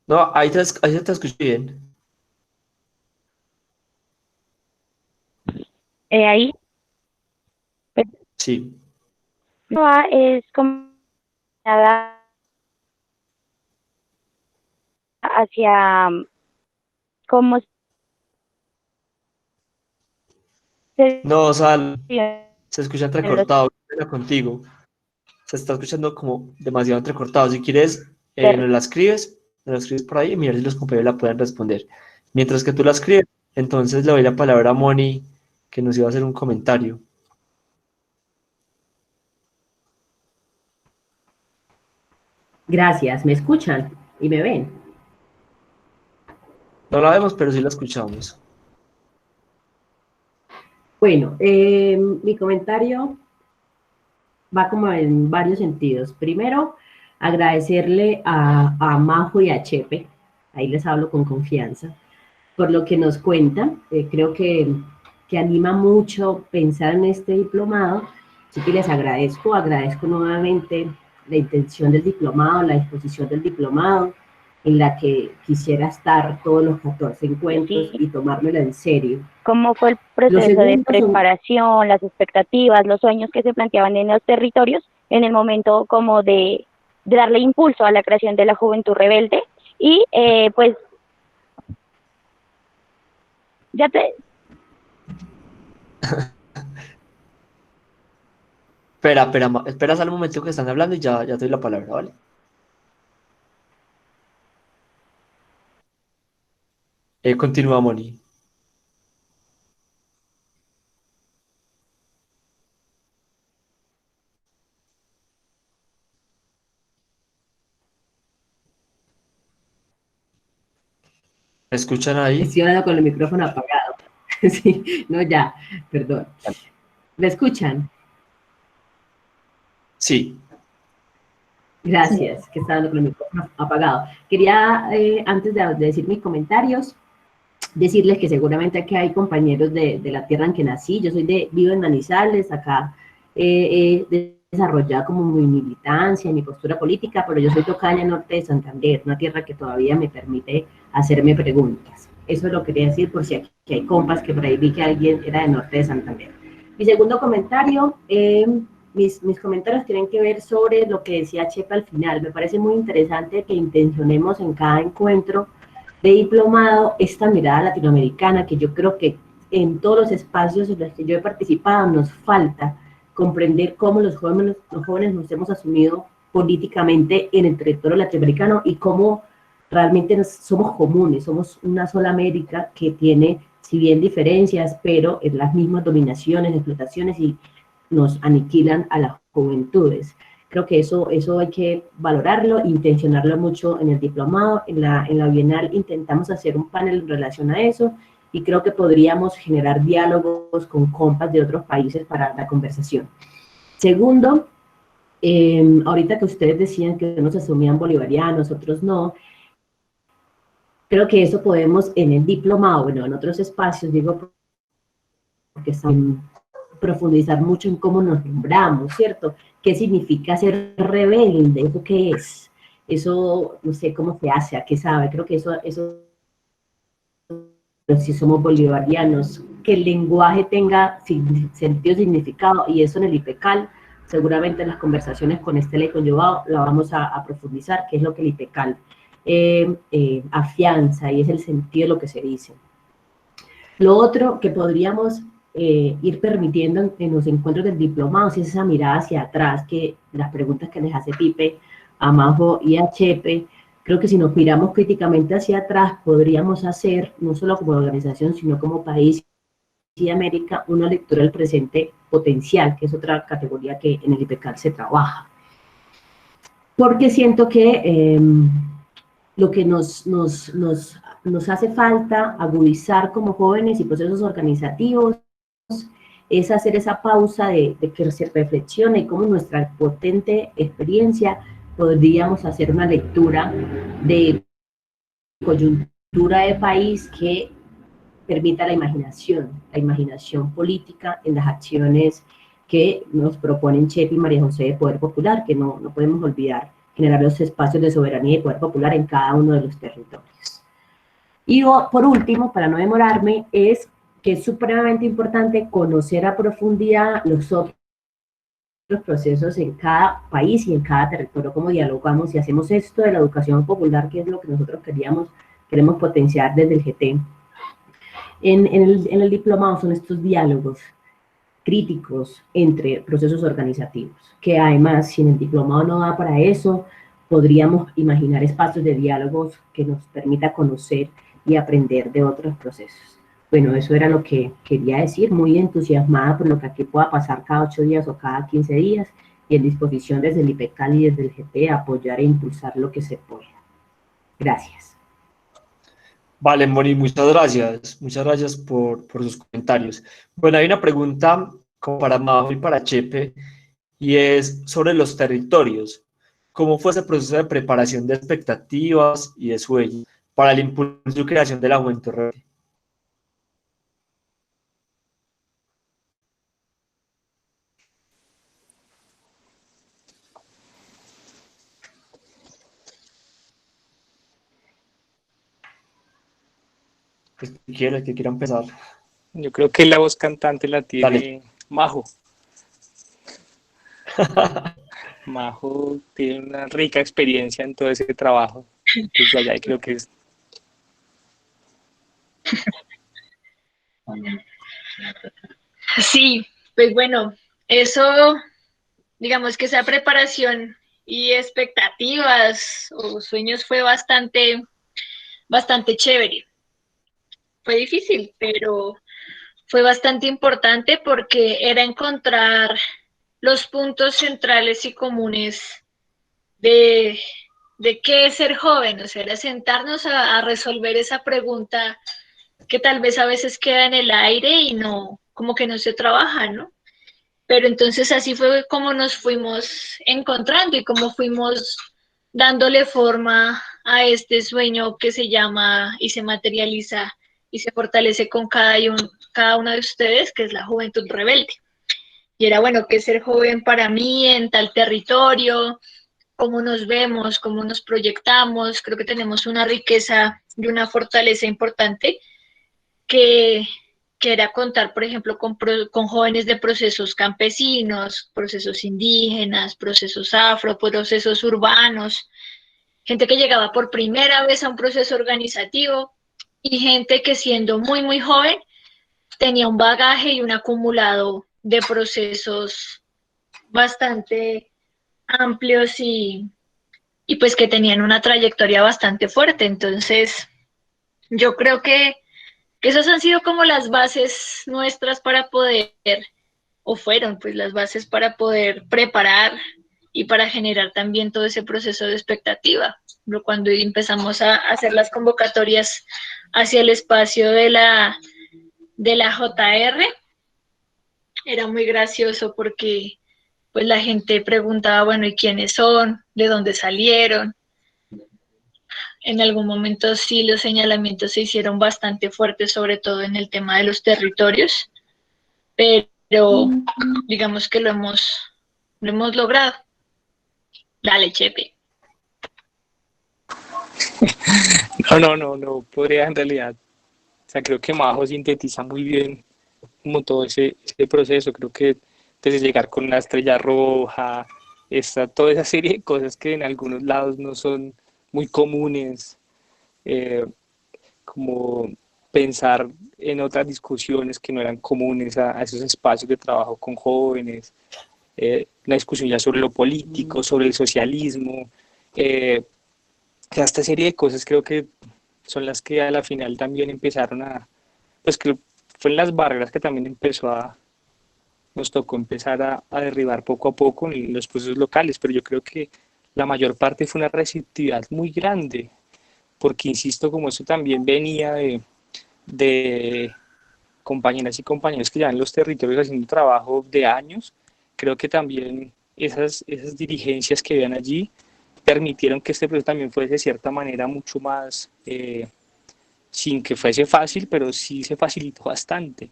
No, ahí se te escucha bien. Ahí. Pues, Sí. es como nada hacia cómo se No, o sea, viven se escucha los entrecortado. ¿Qué pena contigo? Se está escuchando como demasiado entrecortado. Si quieres, ter- nos la escribes por ahí y mira si los compañeros la pueden responder. Mientras que tú la escribes, entonces le doy la palabra a Moni, que nos iba a hacer un comentario. Gracias, ¿me escuchan y me ven? No la vemos, pero sí la escuchamos. Bueno, mi comentario va como en varios sentidos. Primero, agradecerle a Majo y a Chepe, ahí les hablo con confianza, por lo que nos cuentan. Creo que anima mucho pensar en este diplomado, así que les agradezco nuevamente la intención del diplomado, la disposición del diplomado, en la que quisiera estar todos los 14 encuentros sí, y tomármelo en serio. cómo fue el Lo proceso de segundo son preparación, las expectativas, los sueños que se planteaban en los territorios en el momento como de darle impulso a la creación de la Juventud Rebelde y pues ya te... Espera al momento que están hablando y ya te doy la palabra, ¿vale? Continúa, Moni. ¿Me escuchan ahí? Estoy hablando con el micrófono apagado. Sí, no, ya, perdón. ¿Me escuchan? Sí. Gracias, que está hablando con el micrófono apagado. Quería, antes de decir mis comentarios, decirles que seguramente aquí hay compañeros de la tierra en que nací. Yo vivo en Manizales, acá he desarrollado como mi militancia y mi postura política, pero yo soy tocaña norte de Santander, una tierra que todavía me permite hacerme preguntas. Eso lo quería decir por si aquí hay compas que por ahí vi que alguien era de norte de Santander. Mi segundo comentario, mis comentarios tienen que ver sobre lo que decía Chepa al final. Me parece muy interesante que intencionemos en cada encuentro de diplomado esta mirada latinoamericana que yo creo que en todos los espacios en los que yo he participado nos falta comprender cómo los jóvenes nos hemos asumido políticamente en el territorio latinoamericano y cómo realmente somos comunes, somos una sola América que tiene, si bien diferencias, pero en las mismas dominaciones, explotaciones y nos aniquilan a las juventudes. Creo que eso hay que valorarlo, intencionarlo mucho en el diplomado, en la Bienal intentamos hacer un panel en relación a eso y creo que podríamos generar diálogos con compas de otros países para la conversación. Segundo, ahorita que ustedes decían que unos asumían bolivarianos, otros no, creo que eso podemos en el diplomado, bueno, en otros espacios, digo, porque están profundizar mucho en cómo nos nombramos, ¿cierto? ¿Qué significa ser rebelde? ¿Eso qué es? Eso, no sé cómo se hace, a qué sabe. Creo que eso si somos bolivarianos, que el lenguaje tenga sentido, significado, y eso en el IPECAL, seguramente en las conversaciones con Estela y con Joao la vamos a profundizar, qué es lo que el IPECAL afianza, y es el sentido de lo que se dice. Lo otro que podríamos ir permitiendo en los encuentros del diplomado es esa mirada hacia atrás, que las preguntas que les hace Pipe a Majo y a Chepe, creo que si nos miramos críticamente hacia atrás, podríamos hacer, no solo como organización, sino como país y América, una lectura del presente potencial, que es otra categoría que en el IPECAL se trabaja. Porque siento que lo que nos hace falta agudizar como jóvenes y procesos organizativos es hacer esa pausa de que se reflexione cómo nuestra potente experiencia podríamos hacer una lectura de coyuntura de país que permita la imaginación política en las acciones que nos proponen Chepe y María José de Poder Popular, que no podemos olvidar generar los espacios de soberanía y poder popular en cada uno de los territorios. Y por último, para no demorarme, es que es supremamente importante conocer a profundidad los otros procesos en cada país y en cada territorio, cómo dialogamos y hacemos esto de la educación popular, que es lo que nosotros queremos potenciar desde el GT. En el diplomado son estos diálogos críticos entre procesos organizativos, que además, si en el diplomado no da para eso, podríamos imaginar espacios de diálogos que nos permita conocer y aprender de otros procesos. Bueno, eso era lo que quería decir, muy entusiasmada por lo que aquí pueda pasar cada 8 días o cada 15 días, y en disposición desde el IPECAL y desde el GT a apoyar e impulsar lo que se pueda. Gracias. Vale, Moni, muchas gracias por sus comentarios. Bueno, hay una pregunta como para Majo y para Chepe, y es sobre los territorios. ¿Cómo fue ese proceso de preparación de expectativas y de sueños para el impulso y creación de la juventud rebelde? El que quiera empezar. Yo creo que la voz cantante la tiene Dale. Majo. Majo tiene una rica experiencia en todo ese trabajo. Desde allá creo que es... Sí, pues bueno, eso, digamos que esa preparación y expectativas o sueños fue bastante chévere. Fue difícil, pero fue bastante importante porque era encontrar los puntos centrales y comunes de, qué es ser joven, o sea, era sentarnos a resolver esa pregunta que tal vez a veces queda en el aire y no, como que no se trabaja, ¿no? Pero entonces así fue como nos fuimos encontrando y como fuimos dándole forma a este sueño que se llama y se materializa y se fortalece con cada uno de ustedes, que es la juventud rebelde. Y era bueno, que ser joven para mí en tal territorio, cómo nos vemos, cómo nos proyectamos. Creo que tenemos una riqueza y una fortaleza importante que, era contar, por ejemplo, con jóvenes de procesos campesinos, procesos indígenas, procesos afro, procesos urbanos, gente que llegaba por primera vez a un proceso organizativo y gente que siendo muy joven tenía un bagaje y un acumulado de procesos bastante amplios y pues que tenían una trayectoria bastante fuerte. Entonces, yo creo que esas han sido como las bases nuestras para poder, o fueron pues las bases para poder preparar y para generar también todo ese proceso de expectativa. Cuando empezamos a hacer las convocatorias hacia el espacio de la JR, era muy gracioso porque pues la gente preguntaba, bueno, ¿y quiénes son? ¿De dónde salieron? En algún momento sí los señalamientos se hicieron bastante fuertes, sobre todo en el tema de los territorios, pero digamos que lo hemos logrado. Dale, Chepe. No podría en realidad. O sea, creo que Majo sintetiza muy bien como todo ese proceso. Creo que desde llegar con una estrella roja, toda esa serie de cosas que en algunos lados no son muy comunes, como pensar en otras discusiones que no eran comunes a esos espacios de trabajo con jóvenes, una discusión ya sobre lo político, sobre el socialismo, esta serie de cosas creo que son las que a la final también empezaron pues que fueron las barreras que también nos tocó empezar a derribar poco a poco en los procesos locales, pero yo creo que la mayor parte fue una receptividad muy grande, porque insisto, como eso también venía de compañeras y compañeros que ya en los territorios haciendo trabajo de años, creo que también esas dirigencias que vean allí permitieron que este proceso también fuese de cierta manera mucho más sin que fuese fácil, pero sí se facilitó bastante,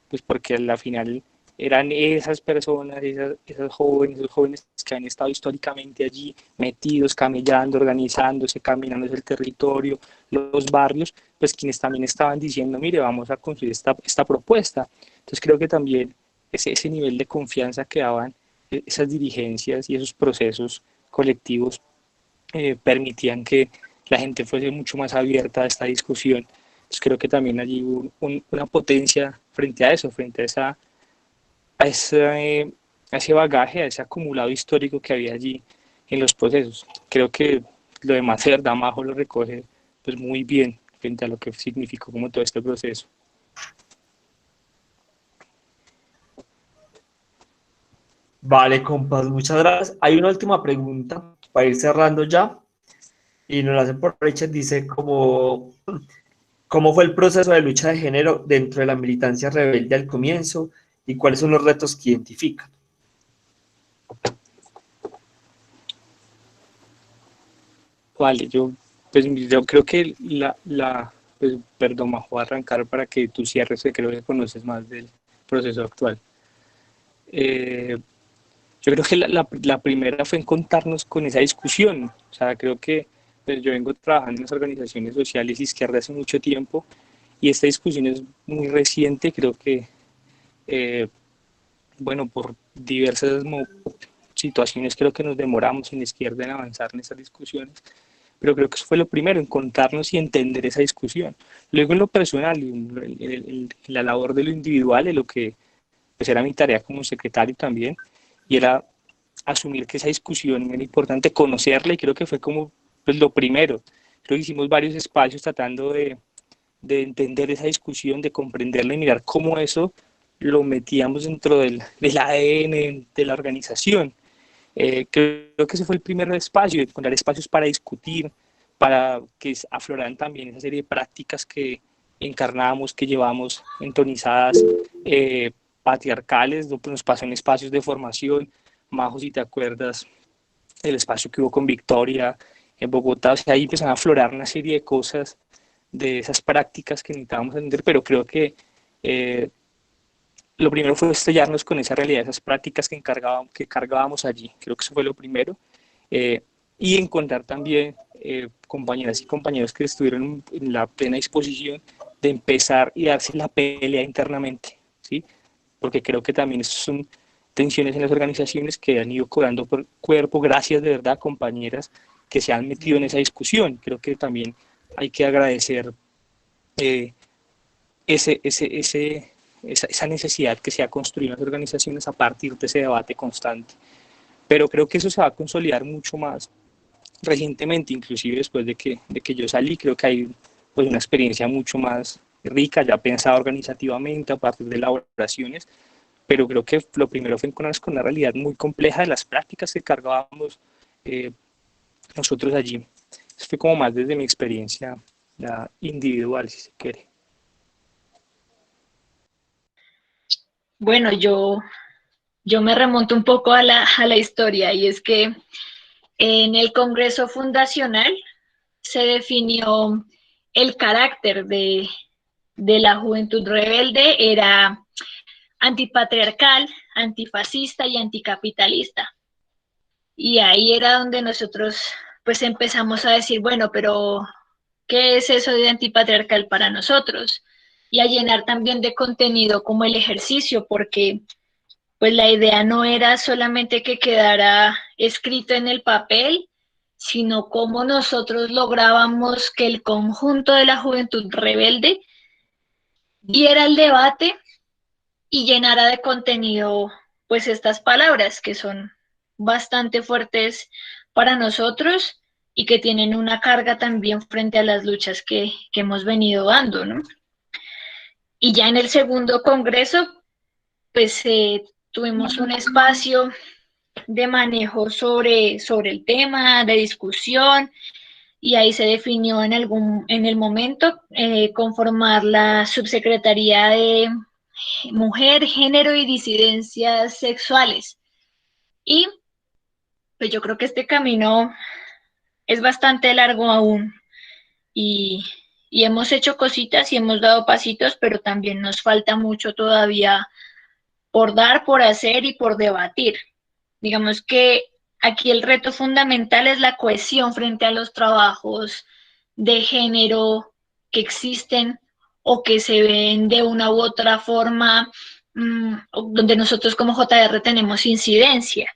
pues porque a la final eran esas personas, esas jóvenes, esos jóvenes que han estado históricamente allí metidos, camellando, organizándose, caminando el territorio, los barrios, pues quienes también estaban diciendo, mire, vamos a construir esta propuesta. Entonces creo que también ese nivel de confianza que daban esas dirigencias y esos procesos colectivos permitían que la gente fuese mucho más abierta a esta discusión. Entonces creo que también allí hubo una potencia frente a eso, frente a ese bagaje, a ese acumulado histórico que había allí en los procesos. Creo que lo demás, de verdad, Majo lo recoge pues muy bien frente a lo que significó como todo este proceso. Vale, compas, muchas gracias. Hay una última pregunta para ir cerrando ya, y nos la hacen por Richard, dice cómo fue el proceso de lucha de género dentro de la militancia rebelde al comienzo y cuáles son los retos que identifican. Vale, yo creo que pues, perdón, Majo, voy a arrancar para que tú cierres, que creo que conoces más del proceso actual. Yo creo que la primera fue encontrarnos con esa discusión. O sea, creo que pues, yo vengo trabajando en las organizaciones sociales izquierdas hace mucho tiempo y esta discusión es muy reciente. Creo que, bueno, por diversas situaciones creo que nos demoramos en la izquierda en avanzar en esas discusiones, pero creo que eso fue lo primero, encontrarnos y entender esa discusión. Luego en lo personal, en la labor de lo individual, en lo que pues era mi tarea como secretario también, y era asumir que esa discusión era importante, conocerla, y creo que fue como pues, lo primero. Creo que hicimos varios espacios tratando de entender esa discusión, de comprenderla y mirar cómo eso lo metíamos dentro del ADN de la organización. Creo que ese fue el primer espacio, encontrar espacios para discutir, para que afloraran también esa serie de prácticas que encarnábamos, que llevamos entonizadas, patriarcales. Nos pasó en espacios de formación. Majo, si te acuerdas, el espacio que hubo con Victoria en Bogotá, o sea, ahí empezaron a aflorar una serie de cosas, de esas prácticas que necesitábamos entender, pero creo que lo primero fue estrellarnos con esa realidad, esas prácticas que cargábamos allí. Creo que eso fue lo primero. Eh, y encontrar también compañeras y compañeros que estuvieron en la plena disposición de empezar y darse la pelea internamente, ¿sí? Porque creo que también son tensiones en las organizaciones que han ido cobrando por cuerpo, gracias de verdad a compañeras que se han metido en esa discusión. Creo que también hay que agradecer eh, esa necesidad que se ha construido en las organizaciones a partir de ese debate constante. Pero creo que eso se va a consolidar mucho más recientemente, inclusive después de que yo salí. Creo que hay pues, una experiencia mucho más rica, ya pensada organizativamente a partir de elaboraciones, pero creo que lo primero fue encontrarnos con una realidad muy compleja de las prácticas que cargábamos nosotros allí. Eso fue como más desde mi experiencia individual, si se quiere. Bueno, yo me remonto un poco a la historia, y es que en el Congreso Fundacional se definió el carácter de la Juventud Rebelde. Era antipatriarcal, antifascista y anticapitalista. Y ahí era donde nosotros pues empezamos a decir, bueno, pero ¿qué es eso de antipatriarcal para nosotros? Y a llenar también de contenido como el ejercicio, porque pues la idea no era solamente que quedara escrito en el papel, sino cómo nosotros lográbamos que el conjunto de la juventud rebelde diera el debate y llenara de contenido pues estas palabras que son bastante fuertes para nosotros y que tienen una carga también frente a las luchas que hemos venido dando, ¿no? Y ya en el segundo congreso, pues tuvimos un espacio de manejo sobre el tema, de discusión, y ahí se definió en el momento conformar la subsecretaría de Mujer, Género y Disidencias Sexuales. Y pues yo creo que este camino es bastante largo aún, y, y hemos hecho cositas y hemos dado pasitos, pero también nos falta mucho todavía por dar, por hacer y por debatir. Digamos que aquí el reto fundamental es la cohesión frente a los trabajos de género que existen o que se ven de una u otra forma, donde nosotros como JR tenemos incidencia.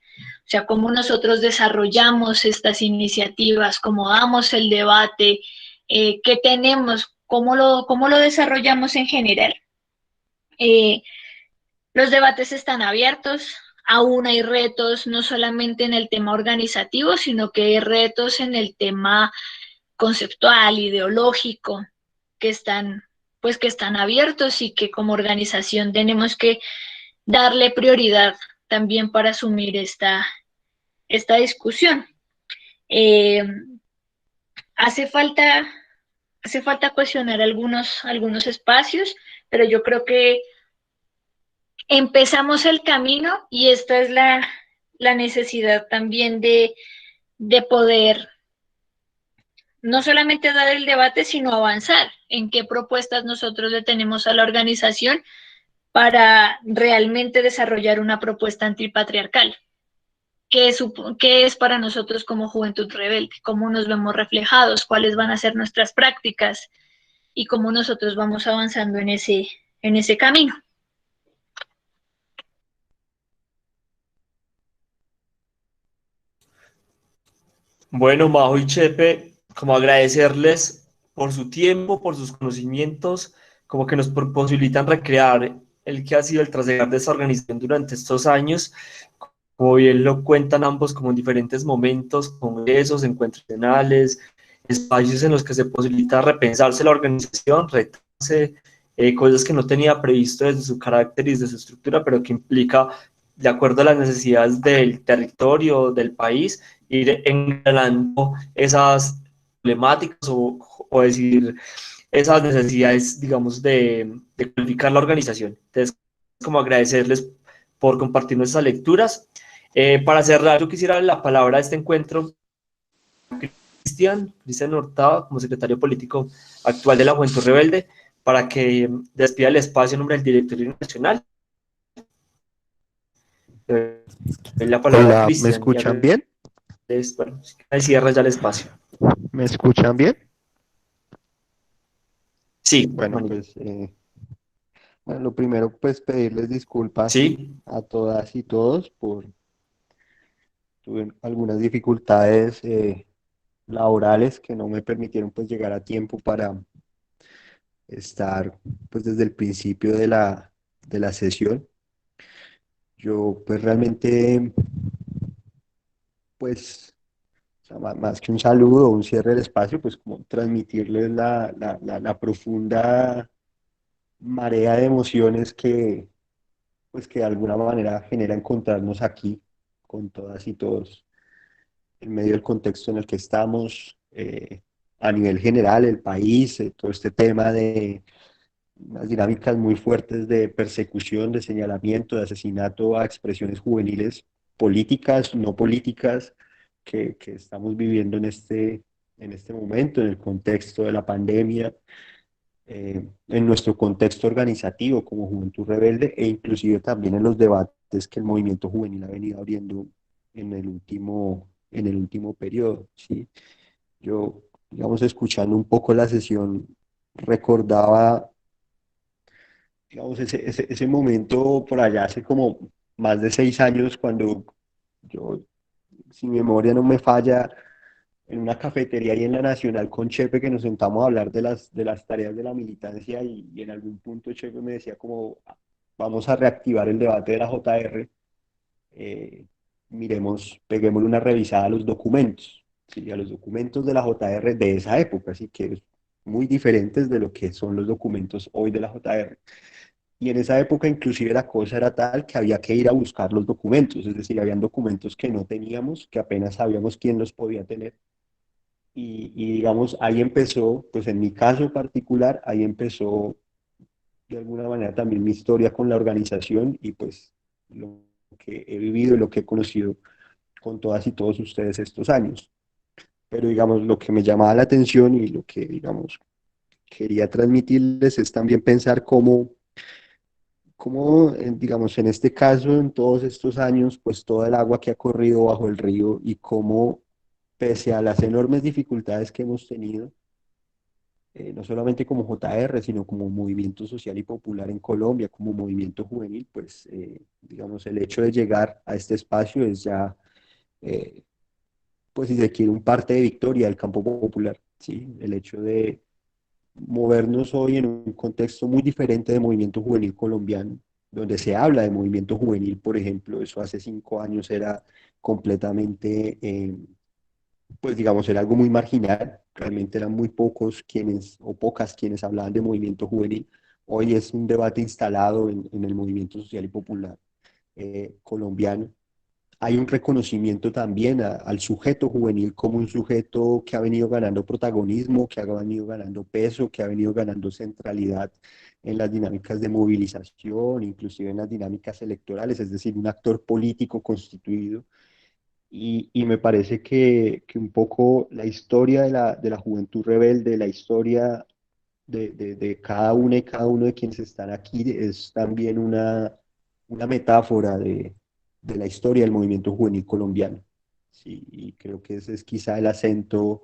O sea, cómo nosotros desarrollamos estas iniciativas, cómo damos el debate, qué tenemos, cómo lo desarrollamos en general. Los debates están abiertos, aún hay retos no solamente en el tema organizativo, sino que hay retos en el tema conceptual, ideológico, que están, pues, que están abiertos y que como organización tenemos que darle prioridad también para asumir esta discusión. Eh, hace falta, hace falta cuestionar algunos espacios, pero yo creo que empezamos el camino y esta es la necesidad también de poder no solamente dar el debate, sino avanzar en qué propuestas nosotros le tenemos a la organización para realmente desarrollar una propuesta antipatriarcal. ¿Qué es para nosotros como Juventud Rebelde? ¿Cómo nos vemos reflejados? ¿Cuáles van a ser nuestras prácticas? Y cómo nosotros vamos avanzando en ese camino. Bueno, Majo y Chepe, como agradecerles por su tiempo, por sus conocimientos, como que nos posibilitan recrear el que ha sido el trasegar de esta organización durante estos años. Como bien lo cuentan ambos, como en diferentes momentos, congresos, encuentros nacionales, espacios en los que se posibilita repensarse la organización, retarse, cosas que no tenía previsto desde su carácter y desde su estructura, pero que implica, de acuerdo a las necesidades del territorio, del país, ir engranando esas problemáticas o decir esas necesidades, digamos, de cualificar la organización. Entonces, como agradecerles por compartir nuestras lecturas. Para cerrar, yo quisiera darle la palabra a este encuentro Cristian Hurtado, como secretario político actual de la Juventud Rebelde, para que despida el espacio en nombre del directorio nacional. La palabra a Hola, ¿me Cristian. escuchan bien? Bueno, ahí cierra ya el espacio. ¿Me escuchan bien? Sí, Bueno, Manny. pues bueno, lo primero, pues pedirles disculpas Sí, a todas y todos por tuve algunas dificultades laborales que no me permitieron pues llegar a tiempo para estar pues desde el principio de la sesión. Yo pues realmente pues o sea, más que un saludo o un cierre del espacio, pues como transmitirles la profunda marea de emociones pues que de alguna manera genera encontrarnos aquí con todas y todos en medio del contexto en el que estamos, a nivel general, el país, todo este tema de unas dinámicas muy fuertes de persecución, de señalamiento, de asesinato a expresiones juveniles políticas, no políticas, que estamos viviendo en este momento, en el contexto de la pandemia, en nuestro contexto organizativo como Juventud Rebelde e inclusive también en los debates que el movimiento juvenil ha venido abriendo en el último periodo, ¿sí? Yo, digamos, escuchando un poco la sesión, recordaba, digamos, ese momento por allá hace como más de 6 años cuando yo, si mi memoria no me falla, en una cafetería y en la Nacional con Chepe que nos sentamos a hablar de las tareas de la militancia y en algún punto Chepe me decía como vamos a reactivar el debate de la JR, miremos, peguémosle una revisada a los documentos, ¿sí? A los documentos de la JR de esa época, así que es muy diferentes de lo que son los documentos hoy de la JR. Y en esa época inclusive la cosa era tal que había que ir a buscar los documentos, es decir, habían documentos que no teníamos, que apenas sabíamos quién los podía tener y digamos, ahí empezó, pues en mi caso particular, ahí empezó de alguna manera también mi historia con la organización y pues lo que he vivido y lo que he conocido con todas y todos ustedes estos años. Pero digamos, lo que me llamaba la atención y lo que, digamos, quería transmitirles es también pensar cómo, digamos, en este caso, en todos estos años, pues toda el agua que ha corrido bajo el río y cómo, pese a las enormes dificultades que hemos tenido, no solamente como JR, sino como movimiento social y popular en Colombia, como movimiento juvenil, pues, digamos, el hecho de llegar a este espacio es ya, eh, pues, si se quiere, un parte de victoria del campo popular, ¿sí? El hecho de movernos hoy en un contexto muy diferente de movimiento juvenil colombiano, donde se habla de movimiento juvenil, por ejemplo, eso hace 5 años era completamente, pues digamos, era algo muy marginal, realmente eran muy pocos quienes, o pocas quienes hablaban de movimiento juvenil. Hoy es un debate instalado en el movimiento social y popular colombiano. Hay un reconocimiento también al sujeto juvenil como un sujeto que ha venido ganando protagonismo, que ha venido ganando peso, que ha venido ganando centralidad en las dinámicas de movilización, inclusive en las dinámicas electorales, es decir, un actor político constituido. Y me parece que un poco la historia de la juventud rebelde, la historia de cada una y cada uno de quienes están aquí es también una metáfora de la historia del movimiento juvenil colombiano. Sí, y creo que ese es quizá el acento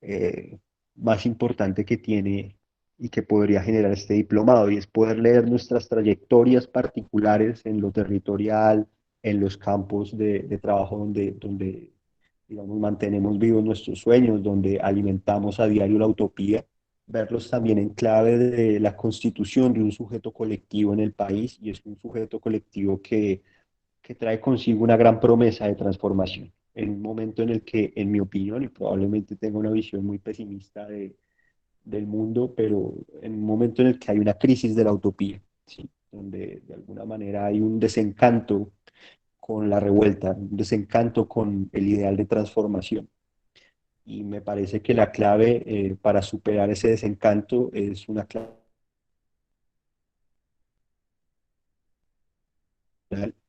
eh, más importante que tiene y que podría generar este diplomado, y es poder leer nuestras trayectorias particulares en lo territorial, en los campos de trabajo donde, digamos, mantenemos vivos nuestros sueños, donde alimentamos a diario la utopía, verlos también en clave de la constitución de un sujeto colectivo en el país, y es un sujeto colectivo que trae consigo una gran promesa de transformación. En un momento en el que, en mi opinión, y probablemente tenga una visión muy pesimista del mundo, pero en un momento en el que hay una crisis de la utopía, ¿sí? Donde de alguna manera hay un desencanto con la revuelta, un desencanto con el ideal de transformación. Y me parece que la clave para superar ese desencanto es una clave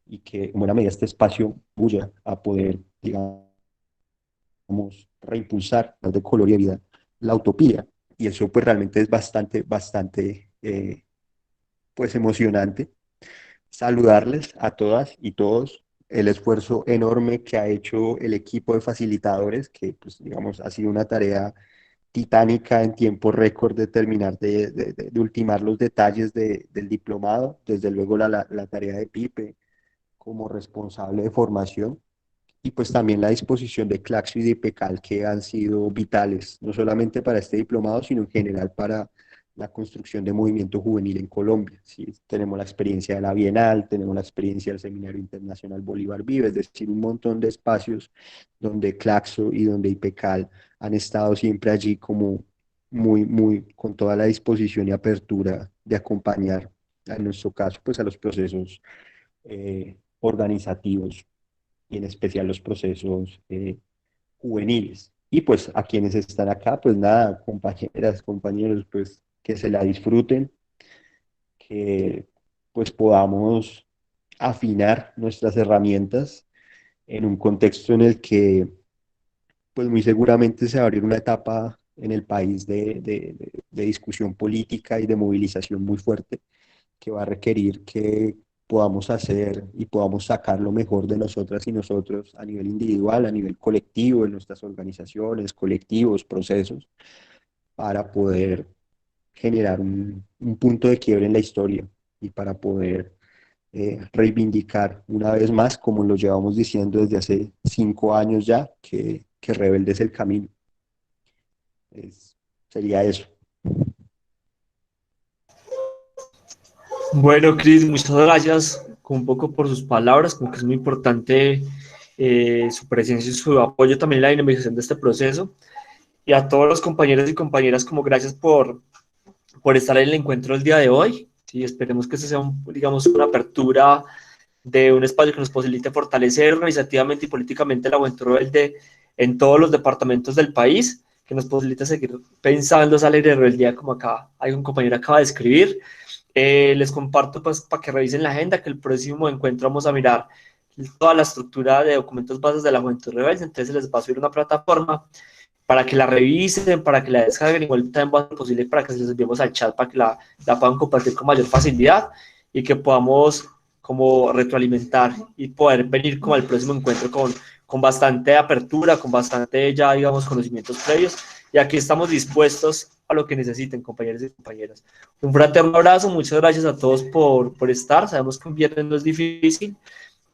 y que en buena medida este espacio bulla a poder, digamos, reimpulsar de color y vida la utopía. Y eso pues realmente es bastante pues emocionante. Saludarles a todas y todos el esfuerzo enorme que ha hecho el equipo de facilitadores, que pues digamos ha sido una tarea titánica en tiempo récord de terminar de ultimar los detalles del diplomado, desde luego la tarea de Pipe como responsable de formación, y pues también la disposición de Claxo y de IPECAL, que han sido vitales, no solamente para este diplomado, sino en general para la construcción de movimiento juvenil en Colombia. ¿Sí? Tenemos la experiencia de la Bienal, tenemos la experiencia del Seminario Internacional Bolívar Vive, es decir, un montón de espacios donde Claxo y donde IPECAL han estado siempre allí como con toda la disposición y apertura de acompañar, en nuestro caso, pues a los procesos organizativos y en especial los procesos juveniles. Y pues a quienes están acá, pues nada, compañeras, compañeros, pues que se la disfruten, que pues podamos afinar nuestras herramientas en un contexto en el que pues muy seguramente se va a abrir una etapa en el país de discusión política y de movilización muy fuerte que va a requerir que podamos hacer y podamos sacar lo mejor de nosotras y nosotros a nivel individual, a nivel colectivo, en nuestras organizaciones, colectivos, procesos, para poder generar un punto de quiebre en la historia y para poder reivindicar una vez más, como lo llevamos diciendo desde hace 5 años ya, que rebelde es el camino. Sería eso. Bueno, Cris, muchas gracias un poco por sus palabras, como que es muy importante su presencia y su apoyo también en la dinamización de este proceso. Y a todos los compañeros y compañeras, como gracias por estar en el encuentro el día de hoy. Sí, esperemos que este sea, digamos, una apertura de un espacio que nos posibilite fortalecer organizativamente y políticamente la juventud rebelde en todos los departamentos del país, que nos posibilite seguir pensando esa ley de rebeldía como acá hay un compañero acaba de escribir. Les comparto pues para que revisen la agenda que el próximo encuentro vamos a mirar toda la estructura de documentos bases de la juventud rebelde, entonces les va a subir una plataforma para que la revisen, para que la descarguen, igual también va a ser posible para que se les enviemos al chat para que la puedan compartir con mayor facilidad y que podamos como retroalimentar y poder venir como al próximo encuentro con bastante apertura, con bastante ya, digamos, conocimientos previos. Y aquí estamos dispuestos a lo que necesiten, compañeros y compañeras. Un fraterno abrazo, muchas gracias a todos por estar. Sabemos que un viernes no es difícil,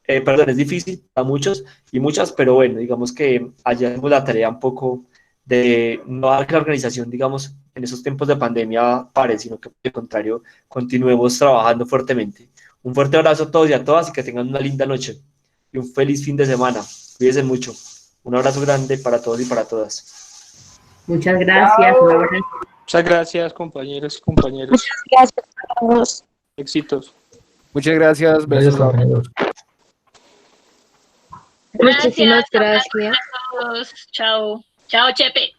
perdón, es difícil para muchos y muchas, pero bueno, digamos que allá hacemos la tarea un poco de no dar que la organización, digamos, en esos tiempos de pandemia pare, sino que al contrario, continuemos trabajando fuertemente. Un fuerte abrazo a todos y a todas y que tengan una linda noche y un feliz fin de semana. Cuídense mucho. Un abrazo grande para todos y para todas. Muchas gracias. Un abrazo. Muchas gracias, compañeros y compañeros. Muchas gracias a todos. Éxitos. Muchas gracias, Gracias, besos. compañeros. Muchísimas Gracias gracias. a todos. Chao. Chao, Chepe.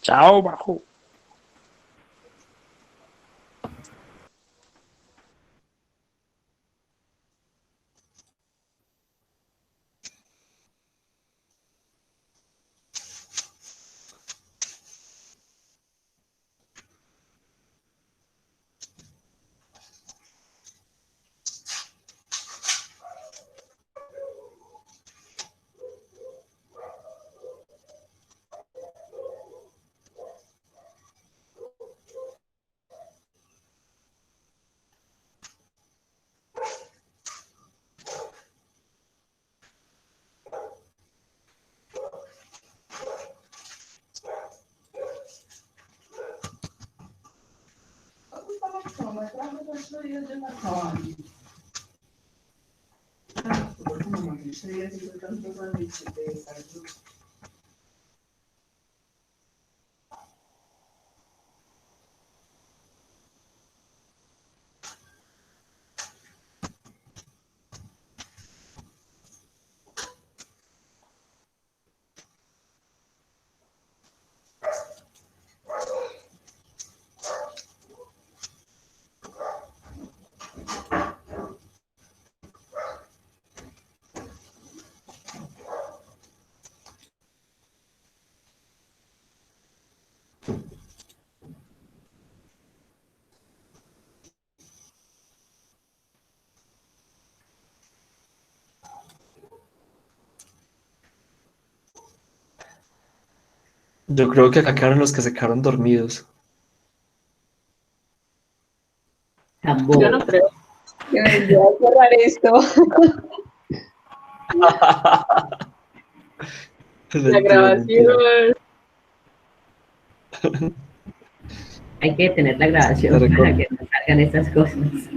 Chao, bajo. Yo creo que acá quedaron los que se quedaron dormidos. Tambor. Yo no creo que me voy a cerrar esto. La grabación. Hay que detener la grabación Te para recuerdo. que no salgan estas cosas.